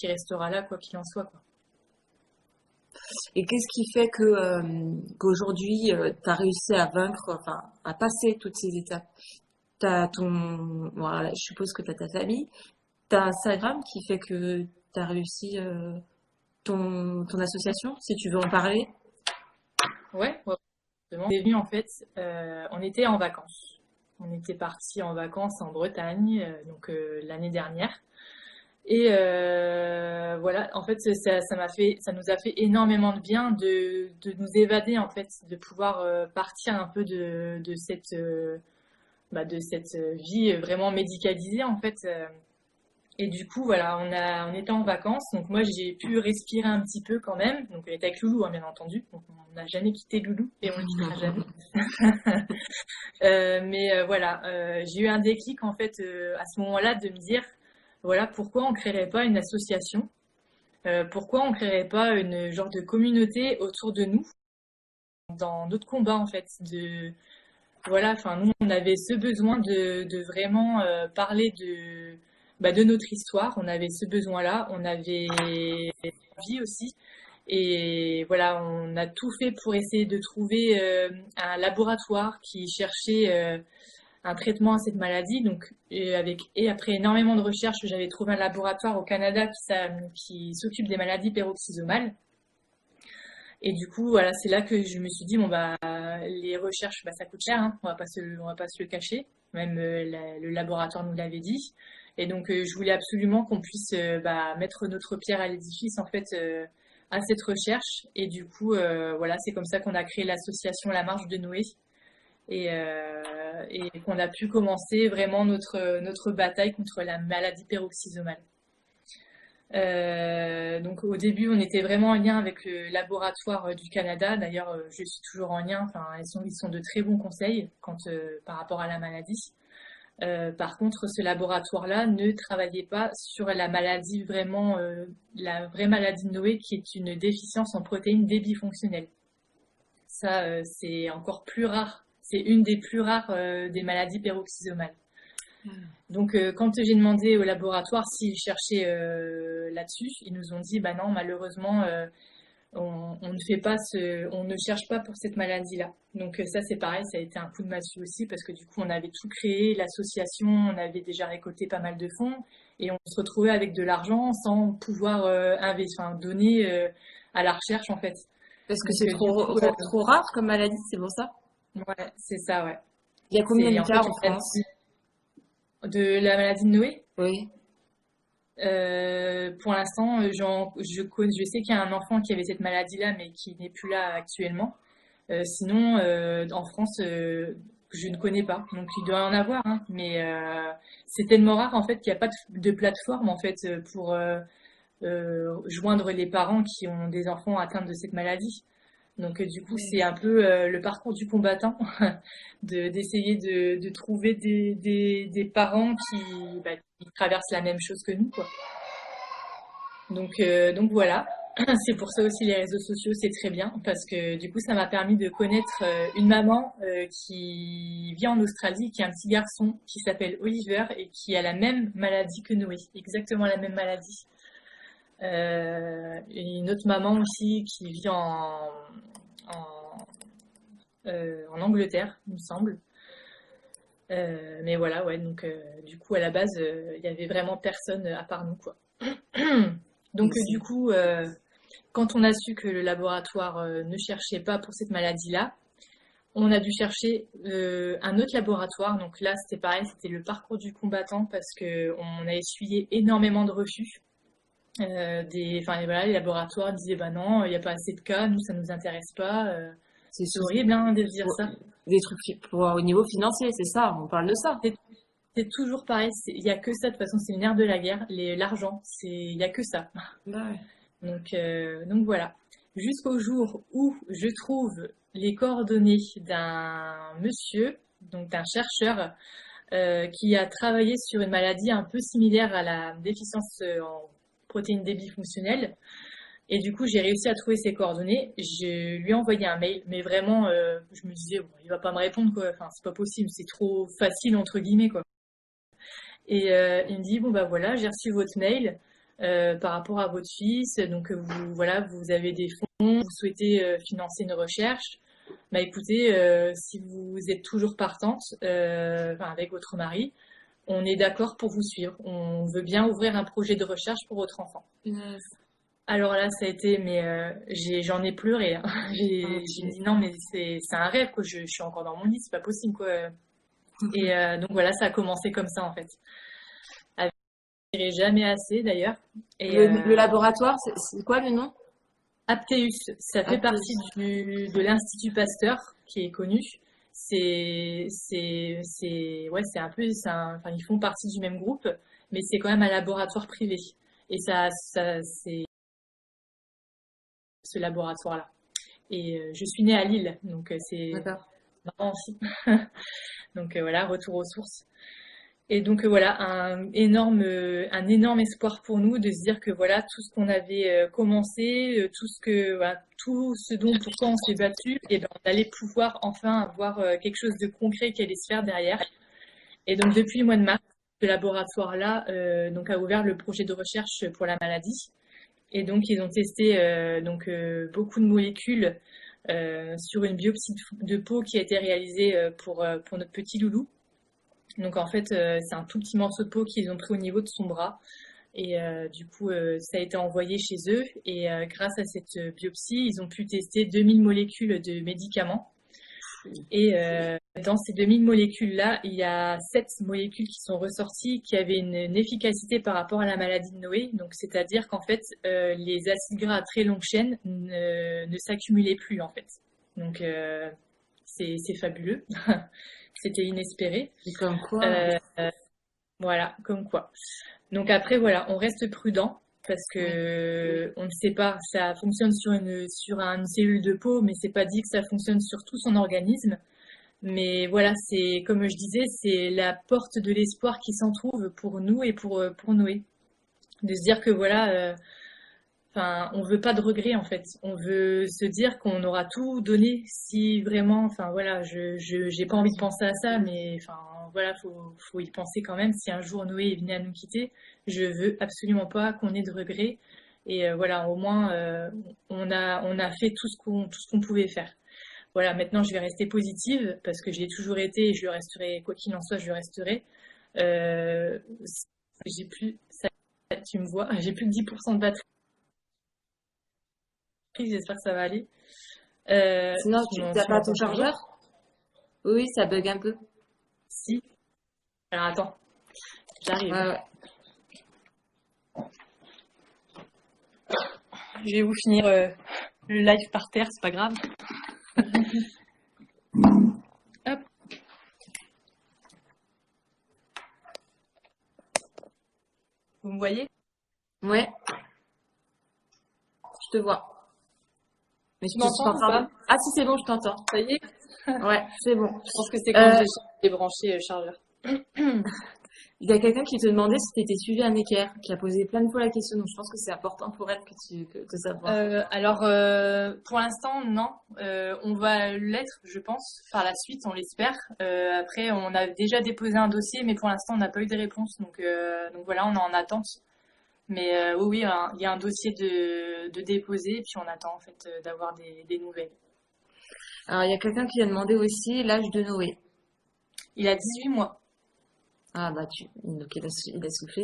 restera là, quoi qu'il en soit, quoi. Et qu'est-ce qui fait qu'aujourd'hui, tu as réussi à vaincre, enfin, à passer toutes ces étapes? T'as ton, voilà, je suppose que tu as ta famille. Tu as Instagram qui fait que tu as réussi ton association, si tu veux en parler. Ouais, ouais, justement. On est venu en fait, on était en vacances. On était parti en vacances en Bretagne, donc l'année dernière. Et voilà, en fait, ça nous a fait énormément de bien de nous évader, en fait, de pouvoir partir un peu de cette vie vraiment médicalisée, en fait. Et du coup, voilà, on était en vacances, donc moi j'ai pu respirer un petit peu quand même. Donc on était avec Loulou, hein, bien entendu. Donc on n'a jamais quitté Loulou et on le quittera jamais. Mais voilà, j'ai eu un déclic en fait à ce moment-là de me dire, voilà, pourquoi on créerait pas une association Pourquoi on créerait pas une genre de communauté autour de nous dans notre combat en fait voilà, enfin nous on avait ce besoin de vraiment parler de notre histoire, on avait ce besoin-là, on avait envie aussi et voilà, on a tout fait pour essayer de trouver un laboratoire qui cherchait un traitement à cette maladie. Donc, et après énormément de recherches, j'avais trouvé un laboratoire au Canada qui s'occupe des maladies peroxysomales. Et du coup, voilà, c'est là que je me suis dit, bon, bah, les recherches, bah, ça coûte cher, hein, on va pas se le cacher. Même le laboratoire nous l'avait dit. Et donc, je voulais absolument qu'on puisse bah, mettre notre pierre à l'édifice, en fait, à cette recherche. Et du coup, voilà, c'est comme ça qu'on a créé l'association La Marche de Noé. Et qu'on a pu commencer vraiment notre bataille contre la maladie peroxysomale. Donc au début, on était vraiment en lien avec le laboratoire du Canada. D'ailleurs, je suis toujours en lien. Enfin, ils sont de très bons conseils par rapport à la maladie. Par contre, ce laboratoire-là ne travaillait pas sur la maladie vraiment, la vraie maladie de Noé, qui est une déficience en protéines D bifonctionnelles. Ça, c'est encore plus rare. C'est une des plus rares des maladies peroxysomales. Donc, quand j'ai demandé au laboratoire s'ils cherchaient là-dessus, ils nous ont dit, bah non, malheureusement, on ne fait pas on ne cherche pas pour cette maladie-là. Donc ça, c'est pareil, ça a été un coup de massue aussi parce que du coup, on avait tout créé, l'association, on avait déjà récolté pas mal de fonds et on se retrouvait avec de l'argent sans pouvoir donner à la recherche en fait. Parce que Donc, c'est trop rare comme maladie, c'est pour ça? ouais, c'est ça, ouais. Il y a combien C'est de en cas fait en France? de la maladie de Noé. Oui. Pour l'instant, je sais qu'il y a un enfant qui avait cette maladie-là, mais qui n'est plus là actuellement. Sinon, en France, je ne connais pas. Donc, il doit y en avoir, hein, mais c'est tellement rare en fait qu'il n'y a pas de plateforme en fait pour joindre les parents qui ont des enfants atteints de cette maladie. Donc, du coup, c'est un peu le parcours du combattant d'essayer de trouver des parents qui traversent la même chose que nous, quoi. Donc voilà. C'est pour ça aussi les réseaux sociaux, c'est très bien parce que du coup, ça m'a permis de connaître une maman qui vit en Australie, qui a un petit garçon qui s'appelle Oliver et qui a la même maladie que Noé, exactement la même maladie. Et une autre maman aussi qui vit en Angleterre, il me semble. Mais voilà, ouais, donc du coup, à la base, il y avait vraiment personne à part nous, quoi. Donc du coup, quand on a su que le laboratoire ne cherchait pas pour cette maladie-là, on a dû chercher un autre laboratoire. Donc là, c'était pareil, c'était le parcours du combattant parce qu'on a essuyé énormément de refus. Voilà, les laboratoires disaient bah non, il n'y a pas assez de cas, nous ça nous intéresse pas. C'est horrible hein, de dire ça. Des trucs au niveau financier, c'est ça, on parle de ça. C'est toujours pareil, il n'y a que ça, de toute façon c'est une ère de la guerre, l'argent, il n'y a que ça. Ouais. Donc voilà, jusqu'au jour où je trouve les coordonnées d'un monsieur, donc d'un chercheur, qui a travaillé sur une maladie un peu similaire à la déficience en protéines D bifonctionnelles. Et du coup, j'ai réussi à trouver ses coordonnées. Je lui ai envoyé un mail, mais vraiment, je me disais, bon, il va pas me répondre, quoi. Enfin, c'est pas possible, c'est trop facile, entre guillemets, quoi. Et il me dit, bon, bah voilà, j'ai reçu votre mail par rapport à votre fils. Donc, vous avez des fonds, vous souhaitez financer une recherche. Bah écoutez, si vous êtes toujours partante, avec votre mari, on est d'accord pour vous suivre. On veut bien ouvrir un projet de recherche pour votre enfant. Yes. Alors là, ça a été, mais j'en ai pleuré, hein. J'ai dit non, mais c'est un rêve, quoi. Je suis encore dans mon lit, c'est pas possible, quoi. Et donc voilà, ça a commencé comme ça, en fait. Je dirai jamais assez, d'ailleurs. Et le laboratoire, c'est quoi le nom? Apteus, ça fait partie de l'Institut Pasteur, qui est connu. Ouais, ils font partie du même groupe, mais c'est quand même un laboratoire privé. Et c'est ce laboratoire-là. Et je suis née à Lille, donc c'est marrant aussi. Donc voilà, retour aux sources. Et donc voilà, un énorme espoir pour nous de se dire que voilà, tout ce qu'on avait commencé, voilà, tout ce dont pourquoi on s'est battu, et ben on allait pouvoir enfin avoir quelque chose de concret qui allait se faire derrière. Et donc depuis le mois de mars, ce laboratoire-là donc a ouvert le projet de recherche pour la maladie. Et donc ils ont testé beaucoup de molécules sur une biopsie de peau qui a été réalisée pour notre petit loulou. Donc en fait, c'est un tout petit morceau de peau qu'ils ont pris au niveau de son bras. Et du coup, ça a été envoyé chez eux. Et grâce à cette biopsie, ils ont pu tester 2000 molécules de médicaments. Et dans ces 2000 molécules-là, il y a 7 molécules qui sont ressorties qui avaient une efficacité par rapport à la maladie de Noé. Donc c'est-à-dire qu'en fait, les acides gras à très longue chaîne ne s'accumulaient plus en fait. Donc c'est fabuleux. C'était inespéré. Et comme quoi, Voilà, comme quoi. Donc après, voilà, on reste prudent parce oui. que on ne sait pas, ça fonctionne sur une cellule de peau, mais c'est pas dit que ça fonctionne sur tout son organisme. Mais voilà, c'est, comme je disais, c'est la porte de l'espoir qui s'entrouvre pour nous et pour Noé. De se dire que voilà, enfin, on veut pas de regrets en fait. On veut se dire qu'on aura tout donné si vraiment, enfin voilà, j'ai pas envie de penser à ça, mais enfin voilà, faut y penser quand même. Si un jour Noé est venu à nous quitter, je veux absolument pas qu'on ait de regrets. Et voilà, au moins on a fait tout ce qu'on pouvait faire. Voilà, maintenant je vais rester positive parce que je l'ai toujours été et je le resterai, quoi qu'il en soit, je le resterai. Euh, j'ai plus, ça, tu me vois, j'ai plus de 10% de batterie. J'espère que ça va aller. Sinon, tu n'as Tu pas ton m'entends toujours? chargeur? Oui, ça bug un peu. Si. Alors attends, j'arrive. Ouais, ouais. Je vais vous finir le live par terre, c'est pas grave. Hop. Vous me voyez? Ouais, je te vois. Mais Tu je m'entends ou t'entends pas? pas. Ah si, c'est bon, je t'entends. Ça y est? Ouais, c'est bon. Je pense que c'est quand Euh, j'ai débranché le chargeur. Il y a quelqu'un qui te demandait si tu étais suivi à Necker, qui a posé plein de fois la question, donc je pense que c'est important pour elle de savoir. Alors, pour l'instant, non. On va l'être, je pense, par la suite, on l'espère. Après, on a déjà déposé un dossier, mais pour l'instant, on n'a pas eu de réponse. Donc voilà, on est en attente. Mais oui, il y a un dossier de déposer, et puis on attend en fait d'avoir des nouvelles. Alors, il y a quelqu'un qui a demandé aussi l'âge de Noé. Il a 18 mois. Ah bah donc il a soufflé,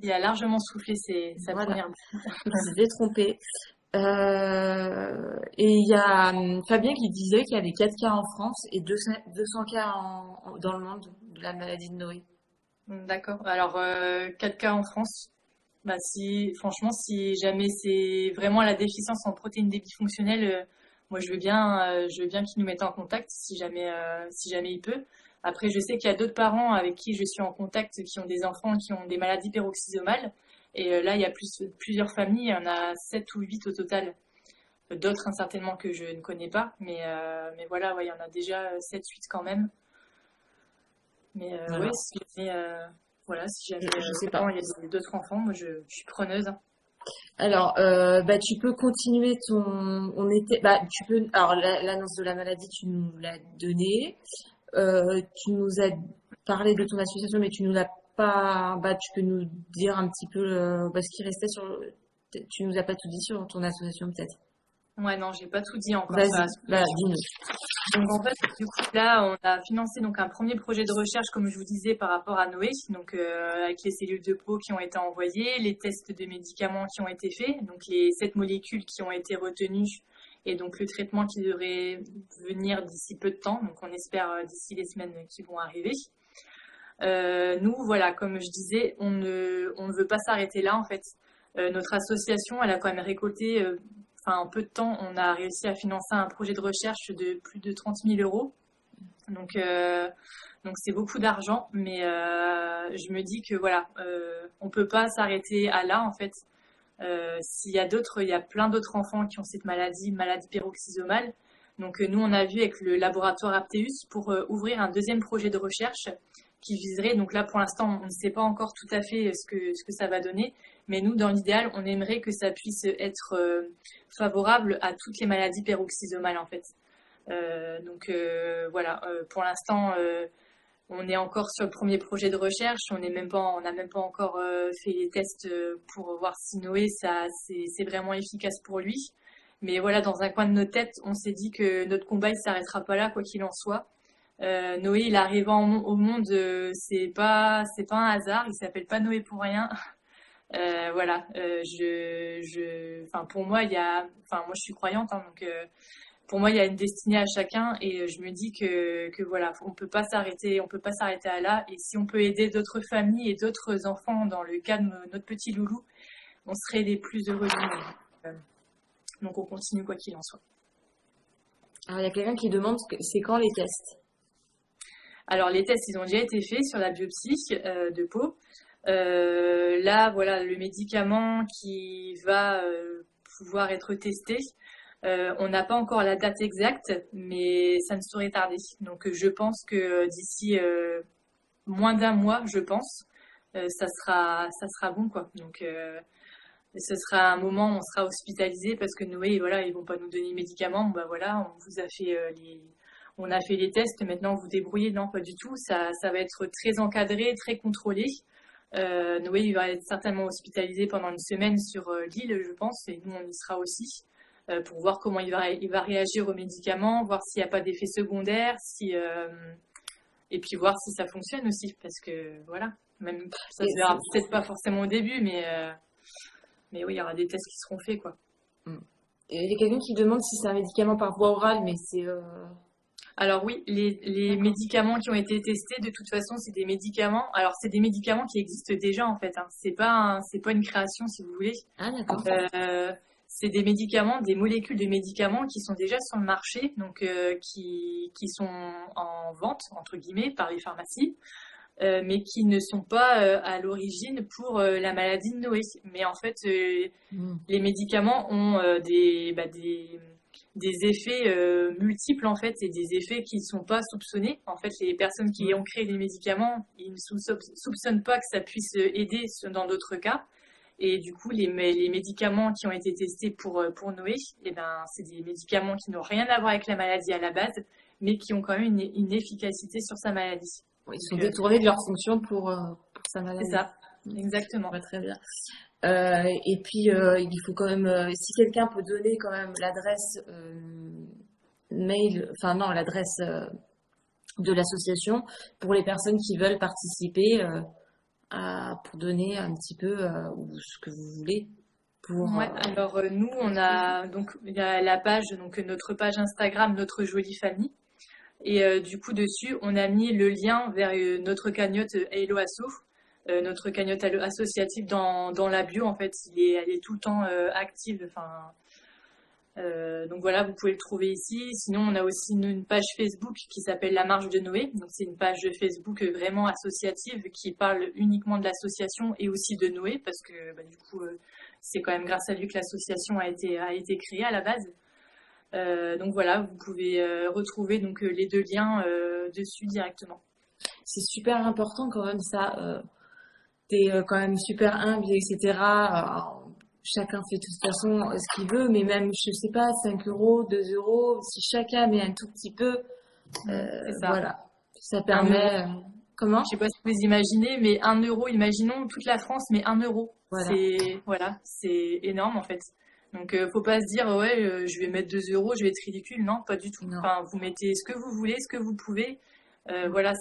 Il a largement soufflé sa voilà, première. il s'était trompé. Et il y a Fabien qui disait qu'il y avait 4 cas en France et 200 cas dans le monde de la maladie de Noé. D'accord. Alors, 4 cas en France. Bah franchement, si jamais c'est vraiment la déficience en protéines D bifonctionnelles, moi je veux bien qu'il nous mette en contact si jamais il peut. Après, je sais qu'il y a d'autres parents avec qui je suis en contact qui ont des enfants qui ont des maladies peroxysomales. Et là, il y a plusieurs familles, il y en a 7 ou 8 au total. D'autres, certainement, que je ne connais pas. Mais voilà, ouais, il y en a déjà 7-8 quand même. Mais ouais, Alors, voilà, si jamais je sais pas. vraiment il y a d'autres enfants, moi je suis preneuse. Alors, bah, tu peux continuer tu peux, alors l'annonce de la maladie, tu nous l'as donnée. Tu nous as parlé de ton association, mais tu nous l'as pas, bah, tu peux nous dire un petit peu, ce qui restait tu nous as pas tout dit sur ton association, peut-être. Ouais, non, j'ai pas tout dit encore sur Vas-y, bah, l'association. dis-nous. Donc en fait, du coup, là, on a financé donc un premier projet de recherche, comme je vous disais, par rapport à Noé, donc avec les cellules de peau qui ont été envoyées, les tests de médicaments qui ont été faits, donc les 7 molécules qui ont été retenues, et donc le traitement qui devrait venir d'ici peu de temps, donc on espère d'ici les semaines qui vont arriver. Nous, voilà, comme je disais, on ne veut pas s'arrêter là, en fait. Notre association, elle a quand même récolté, en peu de temps, on a réussi à financer un projet de recherche de plus de 30 000 euros. Donc c'est beaucoup d'argent, mais je me dis que voilà, on peut pas s'arrêter à là, en fait. Il y a plein d'autres enfants qui ont cette maladie peroxysomale. Donc nous, on a vu avec le laboratoire Apteus pour ouvrir un deuxième projet de recherche qui viserait. Donc là, pour l'instant, on ne sait pas encore tout à fait ce que ça va donner. Mais nous, dans l'idéal, on aimerait que ça puisse être favorable à toutes les maladies peroxysomales, en fait. Voilà, pour l'instant, on est encore sur le premier projet de recherche. On n'a même pas encore fait les tests pour voir si Noé, c'est vraiment efficace pour lui. Mais voilà, dans un coin de notre tête, on s'est dit que notre combat, il s'arrêtera pas là, quoi qu'il en soit. Noé, il arrive au monde, c'est pas un hasard. Il s'appelle pas Noé pour rien. Voilà, enfin, pour moi, moi, je suis croyante, hein, donc pour moi, il y a une destinée à chacun, et je me dis que voilà, on peut pas s'arrêter à là. Et si on peut aider d'autres familles et d'autres enfants dans le cas de notre petit loulou, on serait les plus heureux du monde. Donc on continue quoi qu'il en soit. Alors, il y a quelqu'un qui demande c'est quand les tests? Alors les tests, ils ont déjà été faits sur la biopsie de peau. Là, voilà, le médicament qui va pouvoir être testé. On n'a pas encore la date exacte, mais ça ne saurait tarder. Donc je pense que d'ici moins d'un mois, je pense, ça sera bon, quoi. Donc ce sera un moment où on sera hospitalisé parce que Noé, voilà, ils vont pas nous donner les médicaments. Bon, bah voilà, on a fait les tests, maintenant vous débrouillez. Non, pas du tout. Ça va être très encadré, très contrôlé. Noé, il va être certainement hospitalisé pendant une semaine sur l'île, je pense, et nous, on y sera aussi, pour voir comment il va réagir aux médicaments, voir s'il n'y a pas d'effet secondaire, et puis voir si ça fonctionne aussi, parce que voilà, même ça se verra peut-être pas forcément au début, mais oui, il y aura des tests qui seront faits, quoi. Et il y a quelqu'un qui demande si c'est un médicament par voie orale, mais c'est... Alors oui, les médicaments qui ont été testés, de toute façon, c'est des médicaments. Alors c'est des médicaments qui existent déjà, en fait, hein. C'est pas une création, si vous voulez. Ah, d'accord. C'est des médicaments, des molécules de médicaments qui sont déjà sur le marché, donc qui sont en vente entre guillemets par les pharmacies, mais qui ne sont pas à l'origine pour la maladie de Noé. Mais en fait, les médicaments ont des effets multiples, en fait, et des effets qui ne sont pas soupçonnés. En fait, les personnes qui ont créé les médicaments, ils ne soupçonnent pas que ça puisse aider dans d'autres cas. Et du coup, les médicaments qui ont été testés pour Noé, eh ben, c'est des médicaments qui n'ont rien à voir avec la maladie à la base, mais qui ont quand même une efficacité sur sa maladie. Ils sont détournés de leur fonction pour sa maladie. C'est ça, exactement. Ouais, très bien. Et puis, il faut quand même, si quelqu'un peut donner quand même l'adresse mail, enfin non, l'adresse de l'association pour les personnes qui veulent participer pour donner un petit peu ce que vous voulez. Ouais, alors nous, on a donc il y a la page, donc notre page Instagram, Notre Jolie Famille. Et du coup, dessus, on a mis le lien vers notre cagnotte Hello Asso. Notre cagnotte associative dans la bio, en fait, elle est tout le temps active. Enfin, donc voilà, vous pouvez le trouver ici. Sinon, on a aussi une page Facebook qui s'appelle La Marche de Noé. Donc c'est une page Facebook vraiment associative qui parle uniquement de l'association et aussi de Noé, parce que du coup, c'est quand même grâce à lui que l'association a été créée à la base. Donc voilà, vous pouvez retrouver donc les deux liens dessus directement. C'est super important quand même ça. T'es quand même super humble, etc. Chacun fait de toute façon ce qu'il veut, mais même, je sais pas, 5 euros, 2 euros, si chacun met un tout petit peu, c'est ça. Voilà, ça permet... Comment? Je sais pas si vous imaginez, mais 1 euro, imaginons toute la France met 1 euro. Voilà. C'est énorme en fait. Donc faut pas se dire ouais, je vais mettre 2 euros, je vais être ridicule. Non, pas du tout. Non. Enfin, vous mettez ce que vous voulez, ce que vous pouvez. Voilà,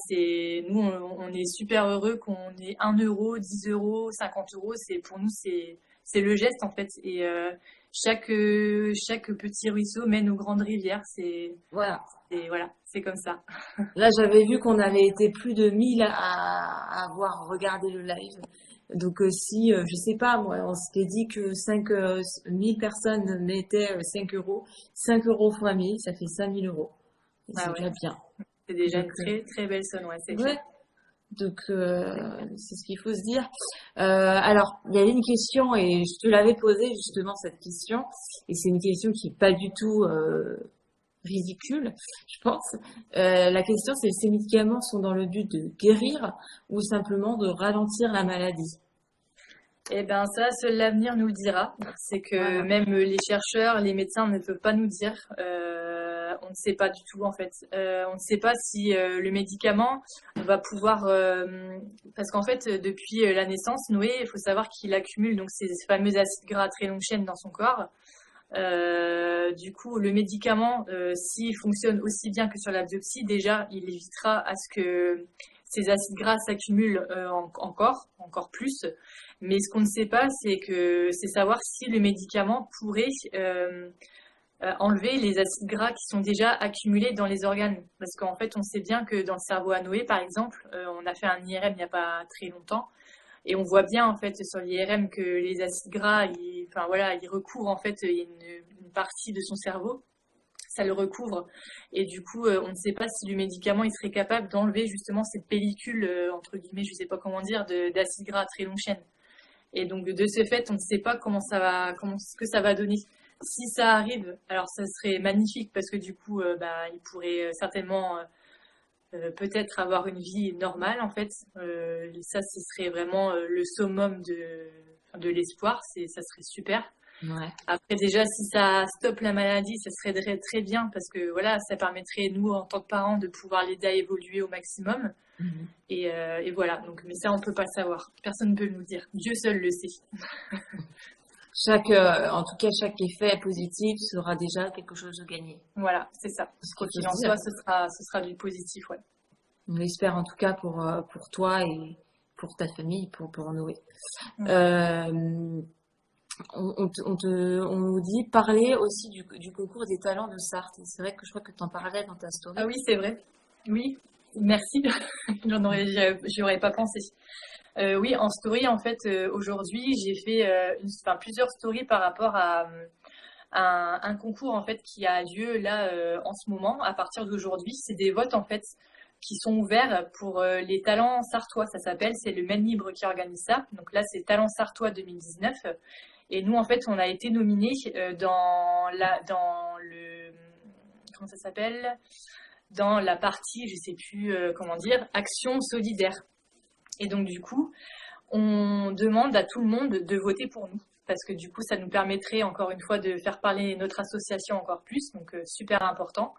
nous on est super heureux qu'on ait 1 euro, 10 euros, 50 euros. Pour nous c'est le geste en fait. Et chaque petit ruisseau mène aux grandes rivières. Voilà. Et voilà, c'est comme ça. Là, j'avais vu qu'on avait été plus de 1000 à avoir regardé le live. Donc si, je sais pas, moi, on s'était dit que 5000 personnes mettaient 5 euros. 5 euros fois 1000, ça fait 5000 euros. Et c'est déjà bien. C'est déjà une très, très belle somme, ouais, c'est clair. Donc, c'est ce qu'il faut se dire. Alors, il y avait une question, et je te l'avais posée justement, cette question. Et c'est une question qui est pas du tout ridicule, je pense. La question, c'est ces médicaments sont dans le but de guérir ou simplement de ralentir la maladie? Eh ben ça, seul l'avenir nous le dira. C'est que Voilà. même les chercheurs, les médecins ne peuvent pas nous dire. On ne sait pas du tout en fait. On ne sait pas si le médicament va pouvoir, parce qu'en fait depuis la naissance, Noé, il faut savoir qu'il accumule donc ces fameux acides gras à très longue chaîne dans son corps. Du coup, le médicament, s'il fonctionne aussi bien que sur la biopsie, déjà, il évitera à ce que ces acides gras s'accumulent encore plus. Mais ce qu'on ne sait pas, c'est savoir si le médicament pourrait enlever les acides gras qui sont déjà accumulés dans les organes. Parce qu'en fait, on sait bien que dans le cerveau à Noé, par exemple, on a fait un IRM il n'y a pas très longtemps, et on voit bien en fait sur l'IRM que les acides gras, enfin voilà, ils recouvrent en fait, il y a une partie de son cerveau, ça le recouvre, et du coup, on ne sait pas si le médicament il serait capable d'enlever justement cette pellicule entre guillemets, je sais pas comment dire, d'acides gras à très longue chaîne. Et donc de ce fait, on ne sait pas ce que ça va donner. Si ça arrive, alors ça serait magnifique parce que du coup, il pourrait certainement peut-être avoir une vie normale en fait. Ça, ce serait vraiment le summum de l'espoir. Ça serait super. Ouais. Après déjà, si ça stoppe la maladie, ça serait très bien parce que voilà, ça permettrait nous en tant que parents de pouvoir l'aider à évoluer au maximum. Mhm. Et voilà. Donc, mais ça, on peut pas le savoir. Personne ne peut nous dire. Dieu seul le sait. En tout cas, chaque effet positif sera déjà quelque chose de gagné. Voilà, c'est ça. C'est ce Quoi qu'il faut qu'il se en dire. soit, ce sera du positif, ouais. On l'espère en tout cas pour toi et pour ta famille, pour Noé. Mm. Euh, on nous dit parler aussi du concours des talents de Sarthe. Et c'est vrai que je crois que tu en parlais dans ta story. Ah oui, c'est vrai. Oui, merci. J'y aurais pas pensé. Oui, en story, en fait, aujourd'hui, j'ai fait plusieurs stories par rapport à un concours en fait qui a lieu là en ce moment, à partir d'aujourd'hui. C'est des votes en fait qui sont ouverts pour les talents sartois, ça s'appelle. C'est le Maine Libre qui organise ça. Donc là, c'est Talents Sartois 2019. Et nous, en fait, on a été nominés dans le comment ça s'appelle, dans la partie, je sais plus comment dire, action solidaire. Et donc du coup, on demande à tout le monde de voter pour nous. Parce que du coup, ça nous permettrait encore une fois de faire parler notre association encore plus. Donc super important.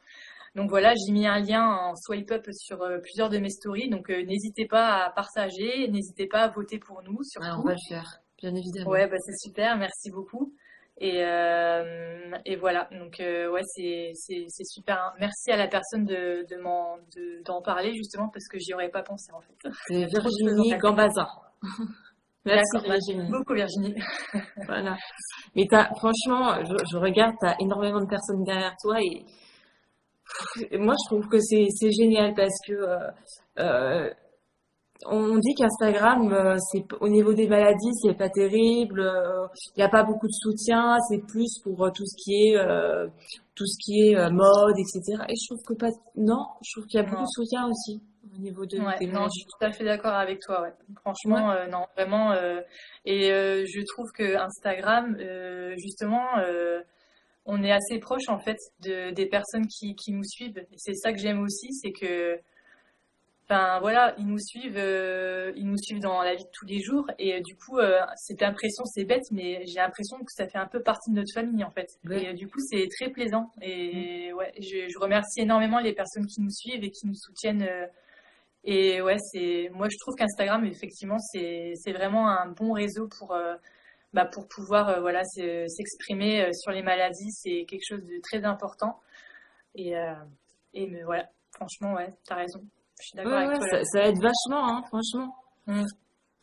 Donc voilà, j'ai mis un lien en swipe up sur plusieurs de mes stories. Donc n'hésitez pas à partager, n'hésitez pas à voter pour nous Ouais, on surtout. va le faire, bien évidemment. Ouais, bah c'est super, merci beaucoup. Et voilà, donc ouais, c'est super. Merci à la personne d'en parler justement parce que j'y aurais pas pensé en fait. C'est Il y a trop de choses dans Virginie ma tête. Gambazin. Merci D'accord, merci Virginie. beaucoup Virginie. Voilà. Mais franchement, je regarde, tu as énormément de personnes derrière toi et moi je trouve que c'est génial parce que euh, on dit qu'Instagram, au niveau des maladies, c'est pas terrible. Il n'y a pas beaucoup de soutien. C'est plus pour tout ce qui est mode, etc. Et je trouve que pas. Non, je trouve qu'il y a beaucoup Non, de soutien aussi au niveau ouais, des non, je maladies. suis tout à fait d'accord avec toi. Ouais. Ouais. Franchement, non, vraiment. Je trouve que Instagram, justement, on est assez proche en fait des personnes qui nous suivent. Et c'est ça que j'aime aussi, c'est que enfin voilà, ils nous suivent dans la vie de tous les jours et du coup, cette impression, c'est bête, mais j'ai l'impression que ça fait un peu partie de notre famille en fait. Ouais. Et du coup, c'est très plaisant. Mm. Et ouais, je remercie énormément les personnes qui nous suivent et qui nous soutiennent. Et ouais, moi je trouve qu'Instagram, effectivement, c'est vraiment un bon réseau pour pouvoir voilà s'exprimer sur les maladies. C'est quelque chose de très important. Et, euh, mais voilà, franchement, ouais, t'as raison. Je suis d'accord Ouais, avec ouais, toi ça aide vachement, hein, franchement. là.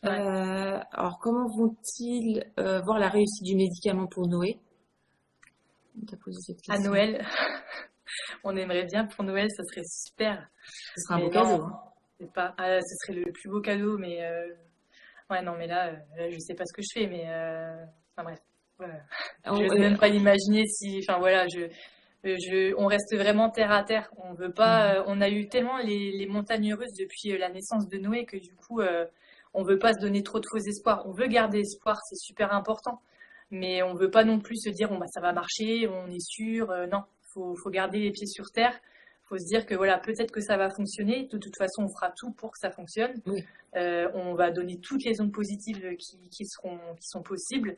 Ouais. Alors, comment vont-ils voir la réussite du médicament pour Noé? On t'a posé cette À question. Noël, on aimerait bien pour Noël, ça serait super. Ce sera un Mais beau non, cadeau, hein. c'est pas. Ah, ce serait le plus beau cadeau, mais ouais, non, mais là, je sais pas ce que je fais, mais enfin bref. Ouais. Je On- n'ose euh, même pas imaginer si. Enfin voilà, on reste vraiment terre à terre. On veut pas. On a eu tellement les montagnes russes depuis la naissance de Noé que du coup, on veut pas se donner trop de faux espoirs. On veut garder espoir, c'est super important. Mais on veut pas non plus se dire bon bah ça va marcher, on est sûr. Non, faut garder les pieds sur terre. Faut se dire que voilà, peut-être que ça va fonctionner. De toute façon, on fera tout pour que ça fonctionne. Oui. On va donner toutes les ondes positives qui sont possibles.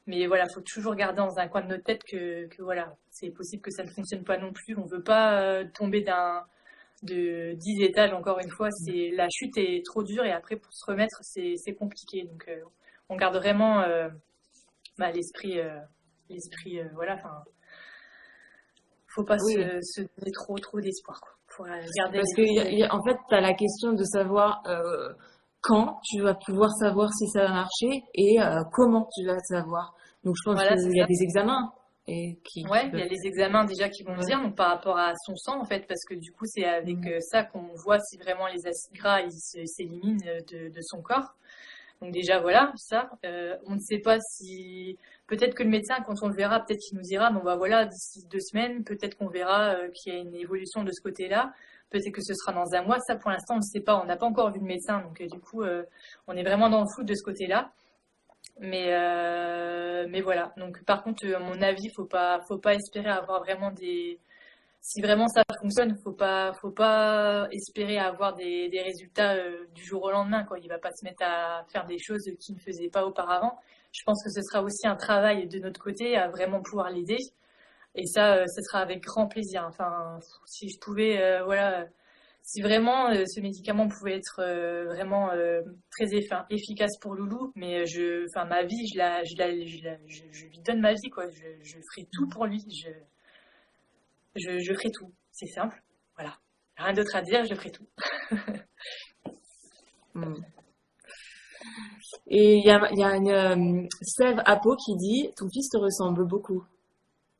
Mais voilà, faut toujours garder dans un coin de notre tête que voilà, c'est possible que ça ne fonctionne pas non plus. On veut pas tomber de 10 étages, encore une fois. La chute est trop dure et après, pour se remettre, c'est compliqué. Donc, on garde vraiment l'esprit, voilà, enfin, faut pas Oui. se donner trop d'espoir, quoi. Faut garder Parce que, en fait, tu as la question de savoir quand tu vas pouvoir savoir si ça va marcher et comment tu vas savoir. Donc, je pense voilà, c'est qu'il y a ça. des examens qui Ouais, il y peuvent... a les examens déjà qui vont Ouais. dire, donc par rapport à son sang en fait, parce que du coup c'est avec ça qu'on voit si vraiment les acides gras s'éliminent de son corps. Donc déjà voilà, ça. On ne sait pas si... Peut-être que le médecin, quand on le verra, peut-être qu'il nous dira, bon bah voilà, d'ici 2 semaines, peut-être qu'on verra qu'il y a une évolution de ce côté-là. Peut-être que ce sera dans un mois. Ça, pour l'instant, on ne sait pas. On n'a pas encore vu le médecin, donc du coup, on est vraiment dans le flou de ce côté-là. Mais voilà. Donc par contre, à mon avis, faut pas espérer avoir vraiment des... Si vraiment ça fonctionne, faut pas espérer avoir des résultats du jour au lendemain, quoi. Il va pas se mettre à faire des choses qu'il ne faisait pas auparavant. Je pense que ce sera aussi un travail de notre côté à vraiment pouvoir l'aider. Et ça, ce sera avec grand plaisir. Enfin, si je pouvais, voilà, si vraiment ce médicament pouvait être vraiment très efficace pour Loulou, mais enfin, ma vie, je lui donne ma vie, quoi. Je ferai tout pour lui. Je ferai tout. C'est simple. Voilà. Rien d'autre à dire, je ferai tout. Mm. Et il y a une Sève Apo qui dit ton fils te ressemble beaucoup.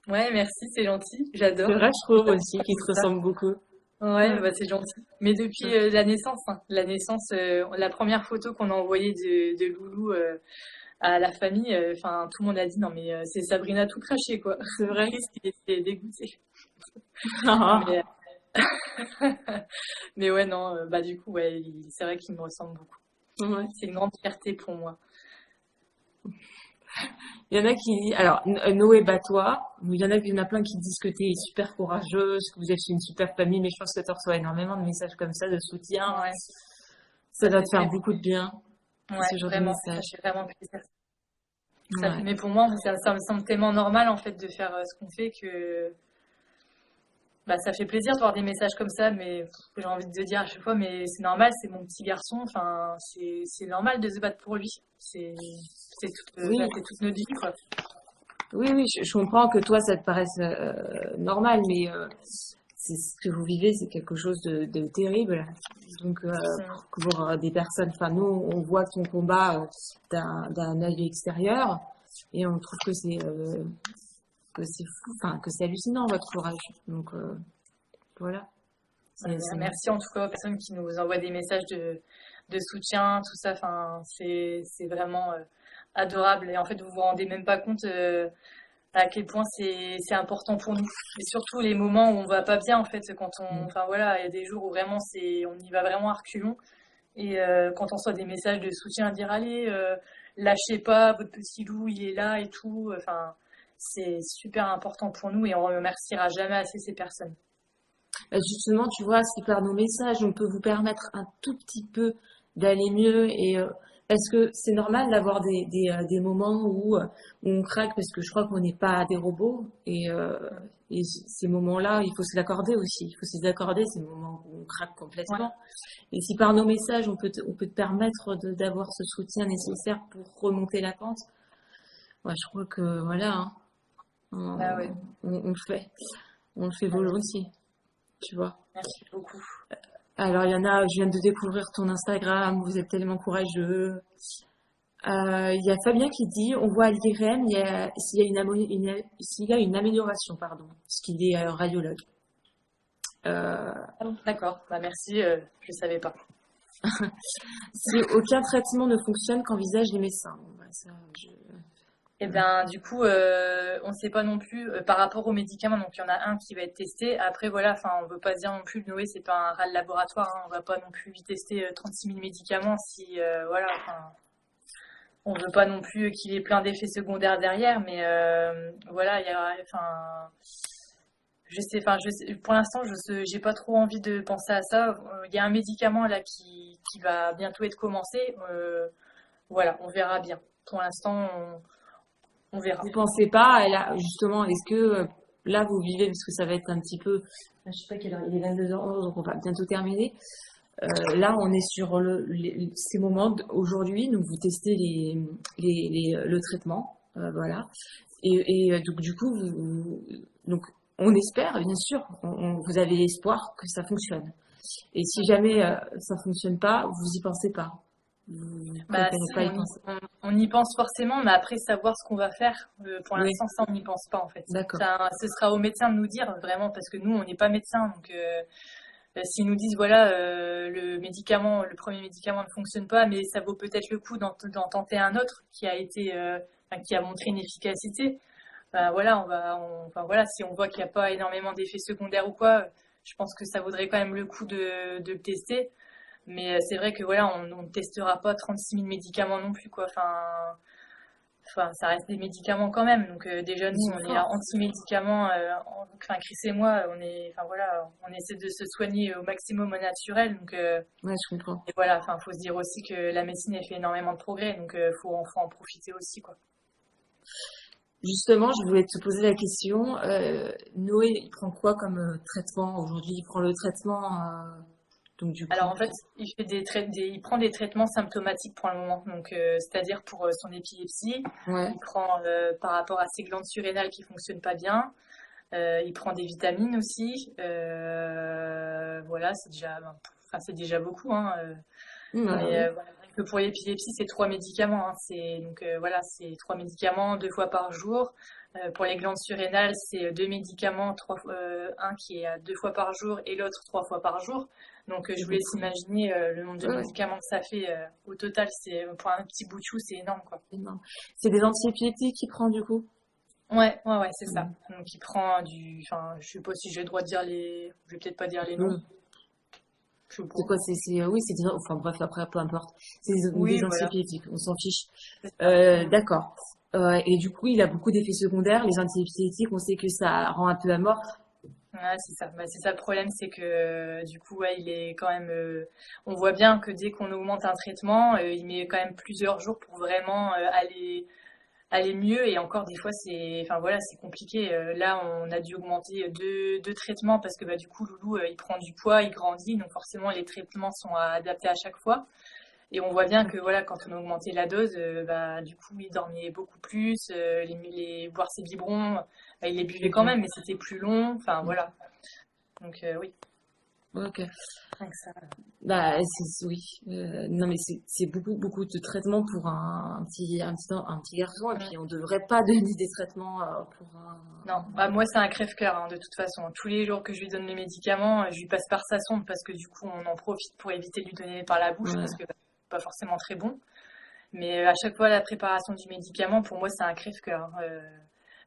Ouais, merci, c'est gentil. C'est J'adore. vrai, je trouve aussi qu'il te ressemble beaucoup. Ouais, Ouais. bah, c'est gentil. Mais depuis la naissance, hein. La naissance, la première photo qu'on a envoyée de Loulou à la famille, enfin, tout le monde a dit non, mais c'est Sabrina tout craché, quoi. C'est vrai. Chris, il était dégoûté. Ah, Mais, mais ouais, non, bah, du coup, ouais, c'est vrai qu'il me ressemble beaucoup. ouais. C'est une grande fierté pour moi. Il y en a qui disent, alors Noé Batois, il y en a plein qui disent que tu es super courageuse, que vous êtes une super famille, mais je pense que tu reçois énormément de messages comme ça, de soutien. Ouais, Ça doit fait te faire très beaucoup de bien, Ouais, ce genre de vraiment, ça messages. fait vraiment plaisir. Ouais. Mais pour moi, ça me semble tellement normal en fait de faire ce qu'on fait que bah, ça fait plaisir de voir des messages comme ça, mais j'ai envie de dire à chaque fois, mais c'est normal, c'est mon petit garçon, enfin, c'est normal de se battre pour lui. Oui, C'est toute notre vie, quoi. oui, je comprends que toi, ça te paraisse normal, mais c'est ce que vous vivez, c'est quelque chose de terrible. Donc, Mm. pour des personnes, enfin, nous, on voit ton combat d'un œil extérieur et on trouve que c'est fou, enfin, que c'est hallucinant, votre courage. Donc, voilà. Merci en tout cas aux personnes qui nous envoient des messages de soutien, tout ça, enfin, c'est vraiment adorable. Et en fait, vous vous rendez même pas compte à quel point c'est important pour nous. Et surtout les moments où on va pas bien, en fait, enfin voilà, il y a des jours où vraiment on y va vraiment à reculons. Et quand on reçoit des messages de soutien à dire allez, lâchez pas, votre petit loup, il est là et tout. Enfin, c'est super important pour nous et on remerciera jamais assez ces personnes. Justement, tu vois, si par nos messages, on peut vous permettre un tout petit peu d'aller mieux et parce que c'est normal d'avoir des moments où on craque parce que je crois qu'on n'est pas des robots et ces moments-là, il faut se l'accorder aussi. Il faut se les accorder, ces moments où on craque Ouais, complètement. Et si par nos messages, on peut te permettre d'avoir ce soutien nécessaire pour remonter la pente, ouais, je crois que voilà, hein, bah ouais, on le fait. On le fait volontiers, tu vois. merci beaucoup. Alors, il y en a, je viens de découvrir ton Instagram, vous êtes tellement courageux. Il y a Fabien qui dit, on voit à l'IRM s'il y a une amélioration, pardon, parce qu'il est radiologue. Euh, Ah bon, d'accord, bah merci, je savais pas. Si aucun traitement ne fonctionne, qu'envisagent les médecins? Bon, bah, ça, Et ben du coup, on ne sait pas non plus par rapport aux médicaments. Donc il y en a un qui va être testé. Après voilà, enfin on veut pas dire non plus Noé, c'est pas un rat de laboratoire. Hein. On va pas non plus lui tester 36 000 médicaments si voilà. Enfin, on veut pas non plus qu'il ait plein d'effets secondaires derrière. Mais voilà, il y a, enfin, pour l'instant, j'ai pas trop envie de penser à ça. Il y a un médicament là qui va bientôt être commencé. Voilà, on verra bien. Pour l'instant, on verra. Vous pensez pas, là, justement, est-ce que là vous vivez, parce que ça va être un petit peu, je sais pas quelle heure, il est 22h11, donc on va bientôt terminer. Là, on est sur ces moments aujourd'hui, donc vous testez le traitement, voilà. Donc du coup, donc on espère, bien sûr, vous avez l'espoir que ça fonctionne. Et si jamais ça fonctionne pas, vous y pensez pas. Vous Bah, préférez si, pas y penser. on y pense forcément, mais après savoir ce qu'on va faire, pour Oui, l'instant, ça, on n'y pense pas en fait. d'accord. Ce sera au médecin de nous dire vraiment, parce que nous, on n'est pas médecin, donc s'ils nous disent voilà, le premier médicament ne fonctionne pas, mais ça vaut peut-être le coup d'en tenter un autre qui a montré une efficacité. Bah voilà, enfin voilà, si on voit qu'il n'y a pas énormément d'effets secondaires ou quoi, je pense que ça vaudrait quand même le coup de le tester. Mais c'est vrai que voilà, on ne testera pas 36 000 médicaments non plus, quoi. Ça reste des médicaments quand même. Donc déjà nous, Ils sont on est forts. anti-médicaments. Enfin Chris et moi, enfin voilà, on essaie de se soigner au maximum au naturel. Donc Ouais, je comprends. et voilà, enfin faut se dire aussi que la médecine elle fait énormément de progrès, donc faut en profiter aussi, quoi. Justement, je voulais te poser la question. Noé, il prend quoi comme traitement aujourd'hui? Il prend le traitement, donc du Alors coup. en fait, il prend des traitements symptomatiques pour le moment. Donc c'est-à-dire pour son épilepsie, Ouais. il prend par rapport à ses glandes surrénales qui fonctionnent pas bien. Il prend des vitamines aussi. Voilà, c'est déjà beaucoup, hein. Bah Mais oui. voilà, rien que pour l'épilepsie, c'est 3 médicaments, hein. Donc voilà, c'est 3 médicaments 2 fois par jour. Pour les glandes surrénales, c'est 2 médicaments, un qui est à 2 fois par jour et l'autre 3 fois par jour. Donc je C'est vous laisse beaucoup. imaginer le nombre de Ouais, ouais. médicaments que ça fait au total. C'est pour un petit bout de chou, c'est énorme, quoi. C'est énorme. C'est des antiépileptiques qu'il prend du coup? Ouais, c'est ça. Mm. Donc il prend enfin, je sais pas si j'ai le droit de dire je vais peut-être pas dire Tu les noms. peux. Je sais C'est pas. quoi? Oui, c'est des, enfin bref, après, peu importe. C'est des Oui, voilà. antiépileptiques, on s'en fiche. C'est ça. D'accord. Et du coup, il a beaucoup d'effets secondaires. Les antiépileptiques, on sait que ça rend un peu amorphe. Ouais, c'est ça. Bah, c'est ça le problème, c'est que du coup, ouais, il est quand même. On voit bien que dès qu'on augmente un traitement, il met quand même plusieurs jours pour vraiment aller mieux. Et encore des fois, enfin voilà, c'est compliqué. Là, on a dû augmenter deux traitements parce que bah, du coup, Loulou, il prend du poids, il grandit, donc forcément, les traitements sont adaptés à chaque fois. Et on voit bien que voilà, quand on a augmenté la dose, bah, du coup, il dormait beaucoup plus, boire ses biberons, bah, il les buvait quand Ok. même, mais c'était plus long. Enfin Mm. voilà. Donc oui, Ok. rien que ça. Bah, oui. Non, mais c'est beaucoup, beaucoup de traitements pour un petit garçon. Et Mm. puis, on devrait pas donner des traitements pour Non, bah, moi c'est un crève-cœur, hein, de toute façon. Tous les jours que je lui donne les médicaments, je lui passe par sa sonde parce que du coup on en profite pour éviter de lui donner par la bouche parce Ouais. que bah, c'est pas forcément très bon. Mais à chaque fois la préparation du médicament, pour moi c'est un crève-cœur.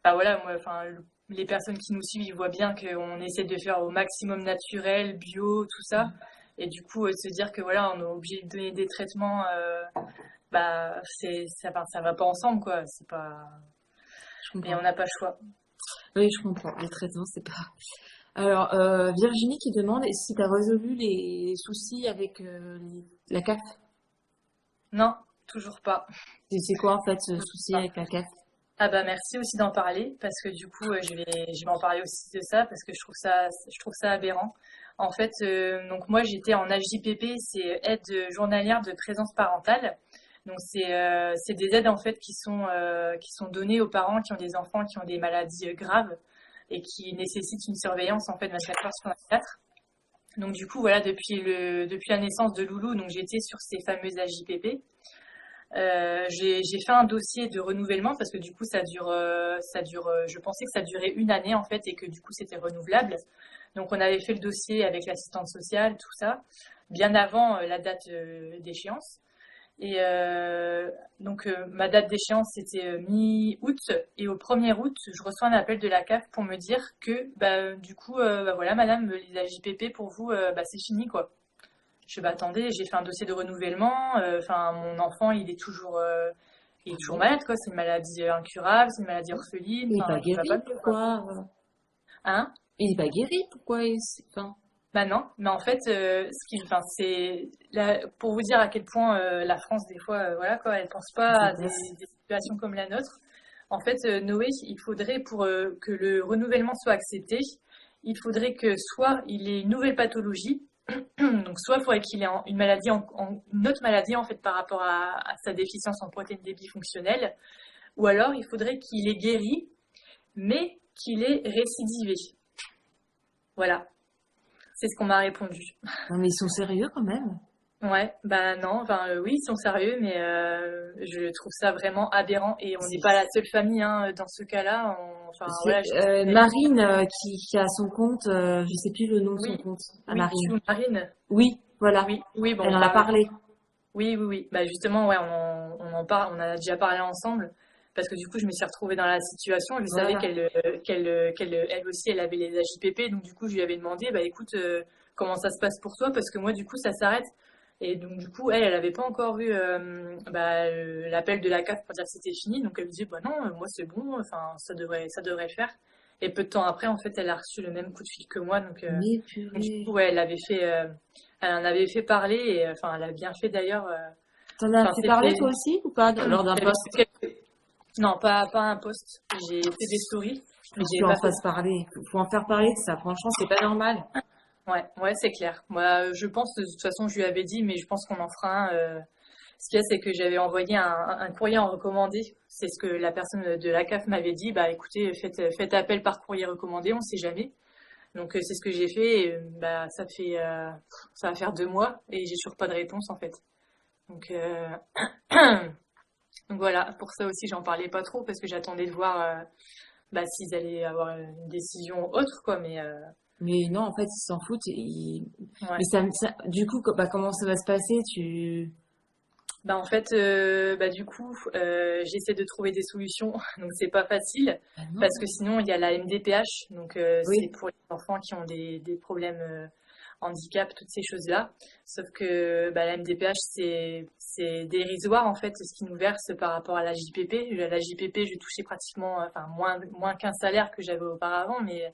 Bah voilà, moi, enfin les personnes qui nous suivent, ils voient bien qu'on essaie de faire au maximum naturel, bio, tout ça. Et du coup, se dire que voilà, on est obligé de donner des traitements, bah ça va pas ensemble, quoi. C'est pas, Je mais on comprends. n'a pas le choix. Oui, je comprends. Les traitements, c'est pas. Alors, Virginie qui demande si tu as résolu les soucis avec la CAF. Non, toujours pas. C'est quoi en fait ce Toujours souci pas. avec la CAF? Ah bah merci aussi d'en parler parce que du coup je vais en parler aussi de ça parce que je trouve ça aberrant. En fait donc moi j'étais en HJPP, c'est aide journalière de présence parentale. Donc c'est des aides en fait qui sont données aux parents qui ont des enfants qui ont des maladies graves et qui nécessitent une surveillance en fait 24 heures sur 24. Donc du coup voilà depuis la naissance de Loulou, donc j'étais sur ces fameuses HJPP. J'ai fait un dossier de renouvellement parce que du coup je pensais que ça durait une année en fait et que du coup c'était renouvelable. Donc on avait fait le dossier avec l'assistante sociale, tout ça, bien avant la date d'échéance. Et donc ma date d'échéance c'était mi-août et au 1er août je reçois un appel de la CAF pour me dire que bah, du coup bah, voilà madame les AJPP pour vous bah, c'est fini quoi. Je bah attendez, j'ai fait un dossier de renouvellement. Enfin, mon enfant, il est toujours malade, quoi. C'est une maladie incurable, c'est une maladie orpheline. Il est Enfin, pas il va pas guéri mieux, ou quoi. quoi? Hein? Il est pas guéri, pourquoi enfin, Bah non, mais en fait, enfin, pour vous dire à quel point la France, des fois, voilà quoi, elle pense pas ça à passe. des situations comme la nôtre. En fait, Noé, il faudrait pour que le renouvellement soit accepté, il faudrait que soit il ait une nouvelle pathologie, donc soit il faudrait qu'il ait une maladie, une autre maladie en fait par rapport à sa déficience en protéines D bifonctionnelles, ou alors il faudrait qu'il ait guéri, mais qu'il ait récidivé. Voilà, c'est ce qu'on m'a répondu. Non, mais ils sont sérieux quand même. Ouais, bah non, enfin oui, ils sont sérieux, mais je trouve ça vraiment aberrant et on n'est C'est pas la seule famille hein, dans ce cas-là. Enfin voilà, Marine qui a son compte, je sais plus le nom de son oui, compte, à oui, Marine. Chou Marine, Oui, voilà. oui, oui, bon, Elle on en a parle. parlé. Oui, oui, oui. Bah justement, ouais, on en parle, on en a déjà parlé ensemble parce que du coup, je me suis retrouvée dans la situation. Je savais Voilà. elle aussi, elle avait les AJPP, donc du coup, je lui avais demandé, bah écoute, comment ça se passe pour toi parce que moi, du coup, ça s'arrête. Et donc du coup, elle avait pas encore vu l'appel de la CAF pour dire que c'était fini. Donc elle me disait, bah non, moi c'est bon, enfin ça devrait le faire. Et peu de temps après, en fait, elle a reçu le même coup de fil que moi. Mais Donc, du purée. coup, ouais, elle en avait fait parler et enfin, elle a bien fait d'ailleurs. T'en as Enfin, fait parler c'était. toi aussi ou pas lors d'un J'avais post? fait non, pas un post. J'ai fait des stories, mais Faut que tu j'ai en pas fait. fasses parler. Faut en faire parler de ça. Franchement, c'est pas normal. Ouais, ouais, c'est clair. Moi, je pense, de toute façon, je lui avais dit, mais je pense qu'on en fera un. Ce qu'il y a, c'est que j'avais envoyé un courrier en recommandé. C'est ce que la personne de la CAF m'avait dit. Bah, écoutez, faites appel par courrier recommandé, on sait jamais. Donc, c'est ce que j'ai fait. Et, bah, ça va faire 2 mois et j'ai toujours pas de réponse en fait. Donc, donc voilà. Pour ça aussi, j'en parlais pas trop parce que j'attendais de voir bah, s'ils allaient avoir une décision autre, quoi. Mais non, en fait, ils s'en foutent. Mais Ouais. du coup, bah, comment ça va se passer? Bah en fait, bah du coup, j'essaie de trouver des solutions, donc c'est pas facile Bah parce non. que sinon il y a la MDPH, donc c'est Oui. pour les enfants qui ont des problèmes handicap, toutes ces choses-là. Sauf que bah, la MDPH c'est dérisoire en fait ce qu'ils nous versent par rapport à la JPP. La JPP, je touchais pratiquement, enfin moins qu'un salaire que j'avais auparavant, mais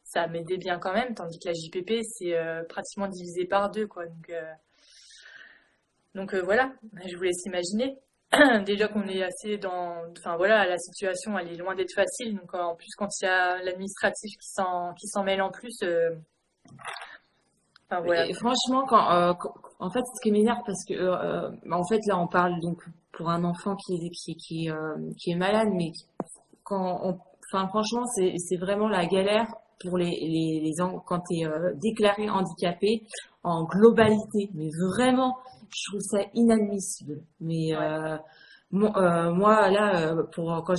ça m'aidait bien quand même, tandis que la JPP c'est pratiquement divisé par deux quoi. Donc voilà, je vous laisse imaginer. Déjà qu'on est assez dans... Enfin voilà, la situation, elle est loin d'être facile. Donc en plus, quand il y a l'administratif qui s'en mêle en plus, enfin voilà Et quoi. franchement, en fait, ce qui m'énerve, parce que, bah, en fait, là, on parle donc pour un enfant qui est malade, mais enfin, franchement, c'est vraiment la galère pour quand tu es déclaré handicapé en globalité. Mais vraiment, je trouve ça inadmissible. Mais Ouais, moi, là, quand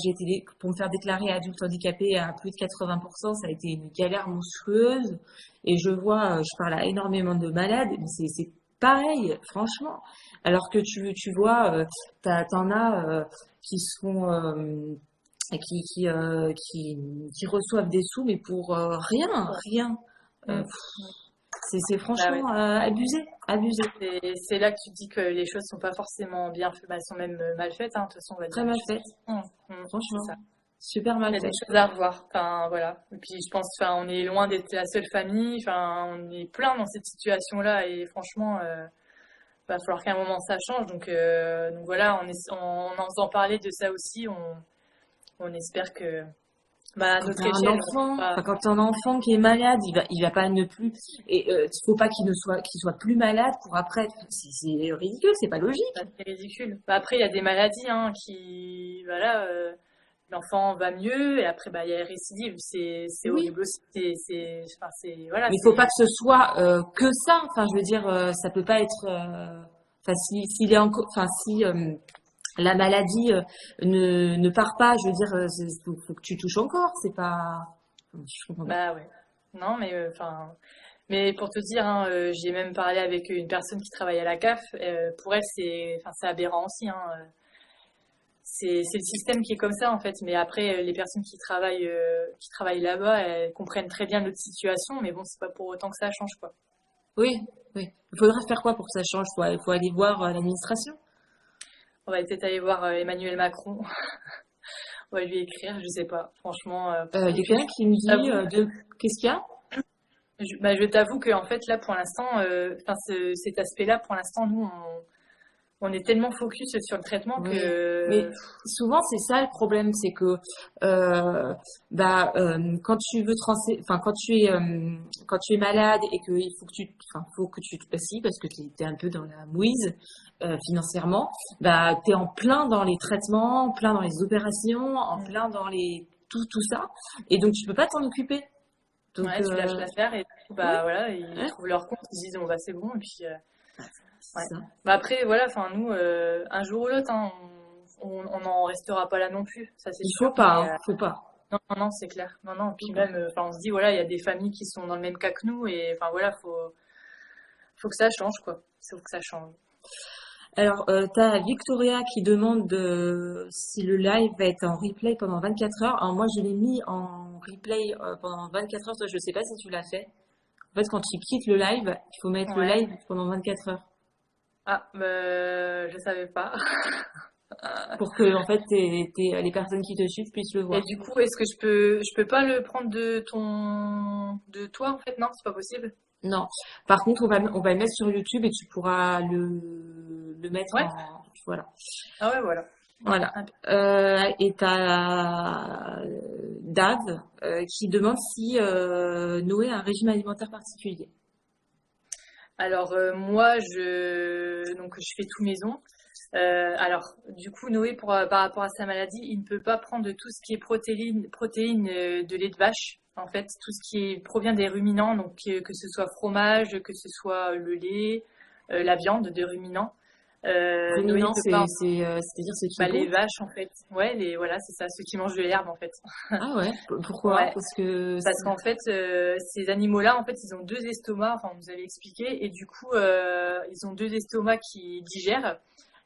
pour me faire déclarer adulte handicapé à plus de 80%, ça a été une galère monstrueuse. Et je parle à énormément de malades, mais c'est pareil, franchement. Alors que tu vois, t'en as qui sont qui reçoivent des sous, mais pour rien, ouais. rien. Euh, Mm. c'est Bah ouais. franchement abusé, abusé, C'est là que tu te dis que les choses sont pas forcément bien faites, bah, elles sont même mal faites, hein. De toute façon, on va très dire les mal choses fait, qui sont. C'est franchement, ça. super Il mal y a des fait. choses à revoir. Enfin voilà. Et puis je pense, enfin, on est loin d'être la seule famille. Enfin, on est plein dans cette situation-là et franchement. Va falloir qu'à un moment ça change. Donc voilà, en faisant parler de ça aussi, on espère que, bah, à Quand notre t'as un échelle, enfant, on va. enfin, quand t'as un enfant qui est malade, il va pas ne plus, et il faut pas qu'il soit plus malade pour après. C'est ridicule, c'est pas logique. C'est ridicule. Bah, après, il y a des maladies hein, voilà, l'enfant va mieux et après, bah, il y a les récidives. C'est Oui, horrible aussi. Enfin, voilà, mais il faut pas que ce soit que ça. Enfin, je veux dire, ça peut pas être. Enfin, s'il est encore, enfin, si la maladie ne part pas, je veux dire, faut que tu touches encore. C'est pas. Je comprends pas. bah ouais. Non, mais enfin, mais pour te dire, hein, j'ai même parlé avec une personne qui travaille à la CAF. Pour elle, enfin, c'est aberrant aussi. Hein. C'est le système qui est comme ça en fait. Mais après, les personnes qui travaillent là-bas, elles comprennent très bien notre situation. Mais bon, c'est pas pour autant que ça change quoi. Oui, oui. Il faudrait faire quoi pour que ça change? Il faut aller voir l'administration. On va peut-être aller voir Emmanuel Macron. pourrais lui écrire, je sais pas. Franchement, Il y a quelqu'un qui me dit qu'est-ce qu'il y a? je t'avoue que en fait là pour l'instant, enfin cet aspect-là pour l'instant nous on est tellement focus sur le traitement Oui, mais que souvent c'est ça le problème, c'est que quand tu veux enfin quand tu es malade et que il faut que tu te passes parce que tu es un peu dans la mouise financièrement, bah t'es en plein dans les traitements, en plein dans les opérations, en plein dans les tout ça, et donc tu peux pas t'en occuper. Donc ouais, tu lâches l'affaire et du coup, oui, bah voilà, ils ouais, trouvent leur compte, ils se disent bon bah c'est bon et puis c'est ouais. ça. Bah après voilà, enfin nous un jour ou l'autre hein, on n'en restera pas là non plus, ça c'est Il sûr. faut pas, Mais hein, faut pas, non, non, non, c'est clair. Non, non. faut Puis pas. même, enfin, on se dit voilà, il y a des familles qui sont dans le même cas que nous et enfin voilà, faut que ça change quoi. Faut que ça change. Alors, t'as Victoria qui demande si le live va être en replay pendant 24 heures. Alors moi, je l'ai mis en replay pendant 24 heures. Toi, je sais pas si tu l'as fait. En fait, quand tu quittes le live, il faut mettre le Ouais. live pendant 24 heures Ah, je savais pas. pour que, en fait, les personnes qui te suivent puissent le Et voir. du coup, est-ce que je peux pas le prendre de toi en fait? Non, c'est pas possible. Non. Par contre, on va le mettre sur YouTube et tu pourras le mettre Ouais. en, voilà. Ah ouais, voilà. Voilà. Ah, Et t'as Dave qui demande si Noé a un régime alimentaire particulier. alors moi, je fais tout maison. Alors, du coup, Noé, par rapport à sa maladie, il ne peut pas prendre de tout ce qui est protéines de lait de vache. En fait, tout ce provient des ruminants, donc que ce soit fromage, que ce soit le lait, la viande de ruminants. Noé, il Ruminant, peut pas. c'est-à-dire ce qui Bah, les pond. vaches, en fait. Ouais, voilà, c'est ça, ceux qui mangent de l'herbe, en fait. Ah ouais, pourquoi? Ouais. Parce que Parce qu'en fait, ces animaux-là, en fait, ils ont deux estomacs, enfin, on nous avait expliqué, et du coup, ils ont deux estomacs qui digèrent.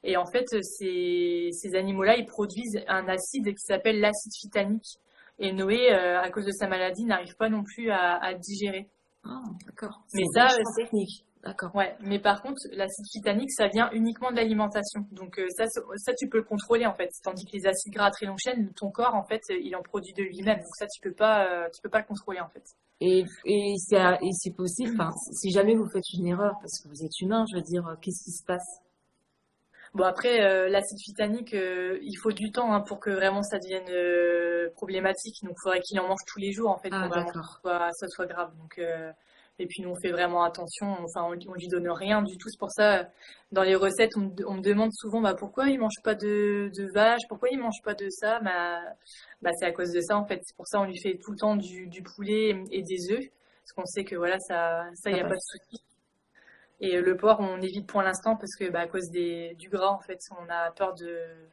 Et en fait, ces animaux-là, ils produisent un acide qui s'appelle l'acide phytanique. Et Noé, à cause de sa maladie, n'arrive pas non plus à digérer. ah, d'accord, Mais c'est ça, vachement technique. D'accord. ouais. Mais par contre, l'acide phytanique, ça vient uniquement de l'alimentation. Donc ça, tu peux le contrôler en fait. Tandis que les acides gras à très longue chaîne, ton corps, en fait, il en produit de lui-même. Donc ça, tu peux pas le contrôler en fait. Et c'est possible, enfin, si jamais vous faites une erreur, parce que vous êtes humain, je veux dire, qu'est-ce qui se passe? Bon après l'acide phytanique, il faut du temps hein, pour que vraiment ça devienne problématique. Donc il faudrait qu'il en mange tous les jours en fait Ah, pour vraiment d'accord. que ça soit grave. Donc et puis nous on fait vraiment attention. Enfin on lui donne rien du tout. C'est pour ça dans les recettes on me demande souvent bah pourquoi il mange pas de vache, pourquoi il mange pas de ça. Bah c'est à cause de ça en fait. C'est pour ça on lui fait tout le temps du poulet et des œufs parce qu'on sait que voilà ça y Ça a pas de passe. souci. Et le porc, on évite pour l'instant parce que, bah, à cause du gras, en fait, on a peur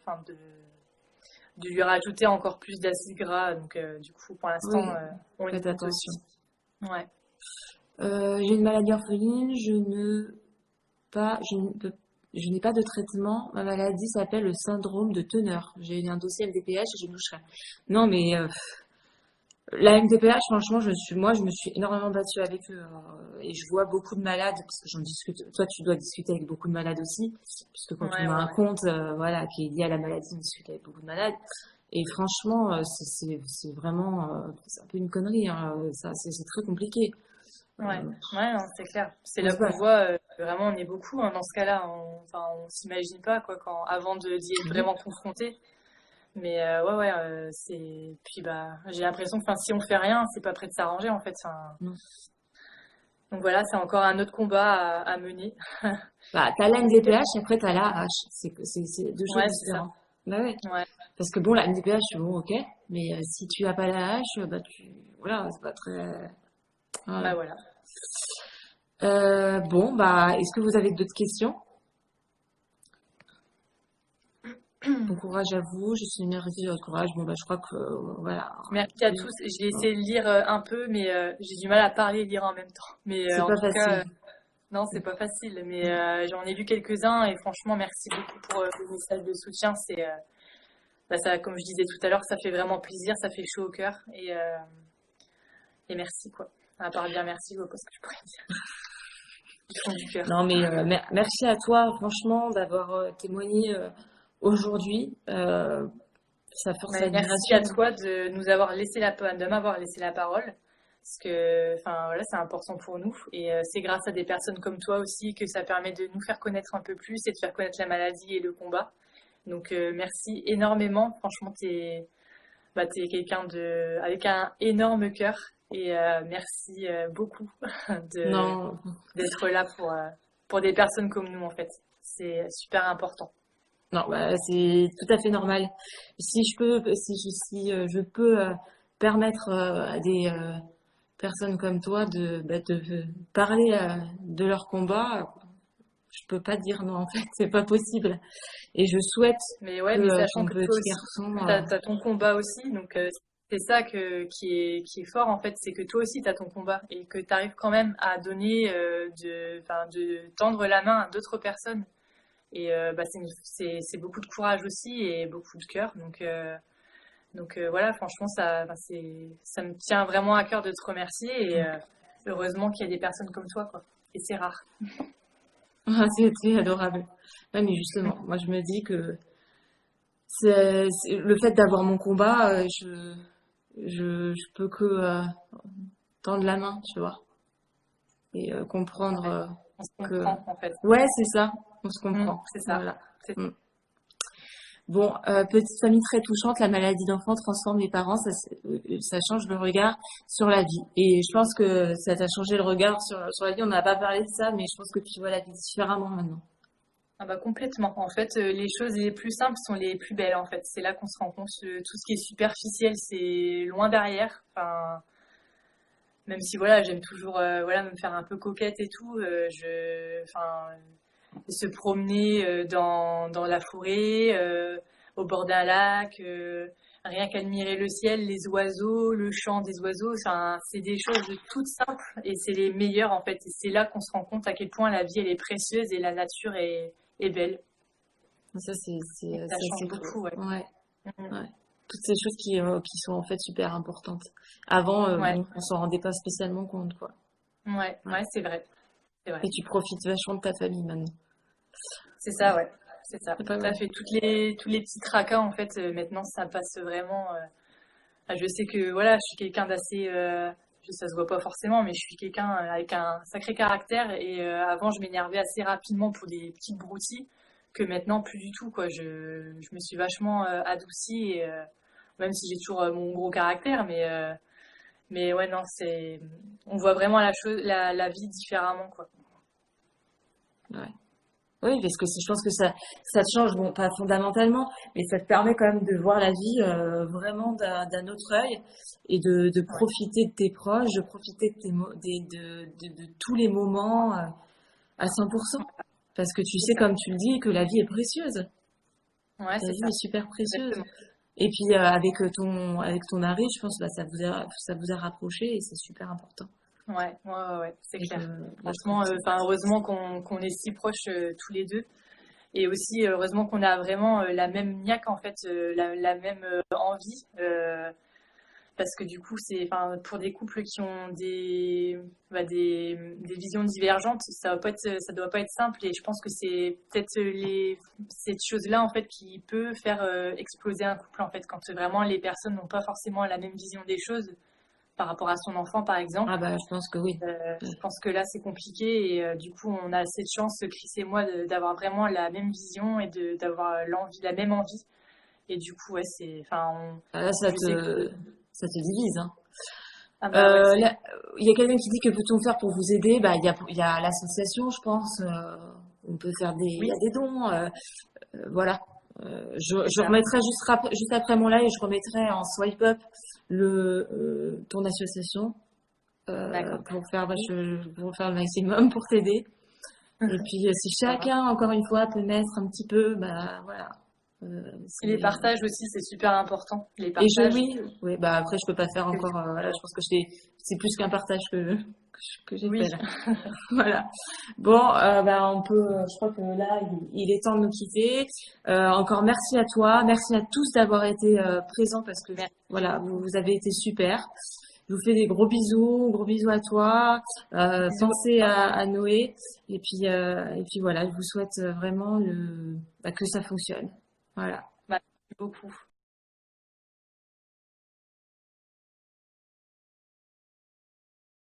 enfin, de lui rajouter encore plus d'acide gras. Donc, du coup, pour l'instant, Oui, on faites limite attention. aussi. Ouais. J'ai une maladie orpheline, je n'ai pas de traitement. Ma maladie s'appelle le syndrome de Turner. J'ai eu un dossier MDPH et je toucherai. Non, mais la MDPH, franchement, je me suis énormément battue avec eux. Et je vois beaucoup de malades, parce que j'en discute. Toi, tu dois discuter avec beaucoup de malades aussi, puisque quand Ouais, on a ouais, un ouais. compte, voilà, qui est lié à la maladie, on discute avec beaucoup de malades. Et franchement, c'est vraiment, c'est un peu une connerie, hein. Ça, c'est très compliqué. Ouais, ouais, non, c'est clair. C'est Faut là se qu'on battre. voit, vraiment, on est beaucoup hein, dans ce cas-là. Enfin, on s'imagine pas, quoi, avant d'y être Mhm. vraiment confronté. Mais ouais, ouais, puis bah, j'ai l'impression que, enfin, si on fait rien, c'est pas prêt de s'arranger, en fait. Enfin, Non. donc voilà, c'est encore un autre combat à mener. Bah, t'as la MDPH, après t'as la H. C'est deux choses Ouais, c'est ça. différentes. Bah ouais. Ouais, Parce que bon, la MDPH, bon, ok. Mais si tu as pas la H, bah voilà, c'est pas très, bah voilà. voilà. Bon, bah, est-ce que vous avez d'autres questions? Bon courage à vous. Je suis une merci de votre courage. Bon, bah, je crois que, voilà. Merci à tous. J'ai essayé de lire un peu, mais j'ai du mal à parler et lire en même temps. Mais C'est en pas tout cas, facile. non, c'est pas facile. Mais j'en ai vu quelques-uns et franchement, merci beaucoup pour le message de soutien. Bah, ça, comme je disais tout à l'heure, ça fait vraiment plaisir, ça fait chaud au cœur et merci quoi. À part bien merci, je vois pas ce que je pourrais dire. Du fond du cœur. Non, mais merci à toi, franchement, d'avoir témoigné aujourd'hui. ça force Ouais, merci à l'admiration. toi de nous avoir laissé de m'avoir laissé la parole. Parce que, enfin, voilà, c'est important pour nous. Et c'est grâce à des personnes comme toi aussi que ça permet de nous faire connaître un peu plus et de faire connaître la maladie et le combat. Donc, merci énormément. Franchement, t'es quelqu'un avec un énorme cœur. Et merci beaucoup de, Non, d'être là pour des personnes comme nous, en fait. C'est super important. non, bah, c'est tout à fait normal. Si je peux permettre à des personnes comme toi de parler de leur combat, je peux pas dire non, en fait, c'est pas possible. Et je souhaite Mais ouais, que mais sachant ton que toi petit aussi, garçon, t'as ton combat aussi, donc c'est ça qui est fort en fait, c'est que toi aussi t'as ton combat et que t'arrives quand même à donner, enfin, de tendre la main à d'autres personnes. Et bah, c'est beaucoup de courage aussi et beaucoup de cœur. Donc voilà, franchement, ça me tient vraiment à cœur de te remercier et heureusement qu'il y a des personnes comme toi, quoi. Et c'est rare. c'était adorable. Ouais, mais justement, moi je me dis que le fait d'avoir mon combat, je peux que tendre la main, tu vois, et comprendre Ouais. On se que comprend en fait. ouais, c'est ça, on se comprend. C'est ça. Voilà. C'est Mm. Bon, petite famille très touchante, la maladie d'enfant transforme les parents, ça change le regard sur la vie. Et je pense que ça t'a changé le regard sur la vie. On n'a pas parlé de ça, mais je pense que tu vois la vie différemment maintenant. Ah bah complètement. En fait, les choses les plus simples sont les plus belles. En fait, c'est là qu'on se rend compte que tout ce qui est superficiel, c'est loin derrière. Enfin, même si voilà, j'aime toujours voilà me faire un peu coquette et tout. Enfin, se promener dans la forêt, au bord d'un lac, rien qu'admirer le ciel, les oiseaux, le chant des oiseaux. Enfin, c'est des choses toutes simples et c'est les meilleures en fait. Et c'est là qu'on se rend compte à quel point la vie elle est précieuse et la nature est belle. Ça, Et ça change c'est beaucoup, ouais. ouais, Mhm. ouais. Toutes ces choses qui sont en fait super importantes. Avant, Ouais, bon, on s'en rendait pas spécialement compte, quoi. ouais, Ouais. ouais, c'est vrai, c'est vrai. Et tu profites vachement de ta famille maintenant. C'est ça, ouais, c'est ça. C'est pas Tout à mal. fait. Tous les petits tracas, en fait, maintenant, ça passe vraiment. Je sais que, voilà, je suis quelqu'un d'assez. Ça se voit pas forcément, mais je suis quelqu'un avec un sacré caractère. Et avant, je m'énervais assez rapidement pour des petites broutilles, que maintenant, plus du tout, quoi. Je me suis vachement adoucie, et, même si j'ai toujours mon gros caractère, mais ouais, non, on voit vraiment la vie différemment, quoi. Ouais. Oui, parce que je pense que ça te change, bon, pas fondamentalement, mais ça te permet quand même de voir la vie vraiment d'un autre œil et de Ouais, profiter de tes proches, de profiter de, tes mo- de tous les moments à 100%. Parce que tu c'est sais, ça. comme tu le dis, que la vie est précieuse. Ouais, Ta c'est vie est ça. super précieuse. Exactement. Et puis avec ton mari, je pense, bah, ça vous a rapprochés et c'est super important. Ouais, ouais, ouais, ouais, c'est Donc, clair. bah, Franchement, enfin, heureusement qu'on est si proches tous les deux. Et aussi, heureusement qu'on a vraiment la même niaque, en fait, la même envie. Parce que du coup, enfin, pour des couples qui ont des visions divergentes, ça doit pas être simple. Et je pense que c'est peut-être cette chose-là, en fait, qui peut faire exploser un couple, en fait, quand vraiment les personnes n'ont pas forcément la même vision des choses par rapport à son enfant, par exemple. ah bah, je pense que oui. Je pense que là, c'est compliqué et du coup, on a cette chance, Chris et moi, d'avoir vraiment la même vision et d'avoir la même envie. Et du coup, ouais, enfin, Ah, là, je sais que, ça te divise, hein. ah bah ouais, Là, il y a quelqu'un qui dit que peut-on faire pour vous aider? Bah, il y a l'association, je pense. On peut faire il y oui, a des dons. Voilà. c'est Je ça. remettrai juste après mon live, je remettrai en swipe up ton association D'accord. Oui. pour faire le maximum pour t'aider. Et puis, si Ça va. chacun, encore une fois, peut mettre un petit peu, bah voilà. Et les C'est partages aussi, c'est super important. Les Et partages. oui, bah après je peux pas faire Que du encore. Voilà, je coup, pense que c'est plus qu'un partage que j'ai oui. fait là. Voilà. Bon, bah on peut. Je crois que là, il est temps de nous quitter. Encore merci à toi, merci à tous d'avoir été présents parce que Merci voilà, beaucoup. vous avez été super. Je vous fais des gros bisous à toi. Bisous à Pensez toi. à Noé et puis voilà, je vous souhaite vraiment bah, que ça fonctionne. Voilà.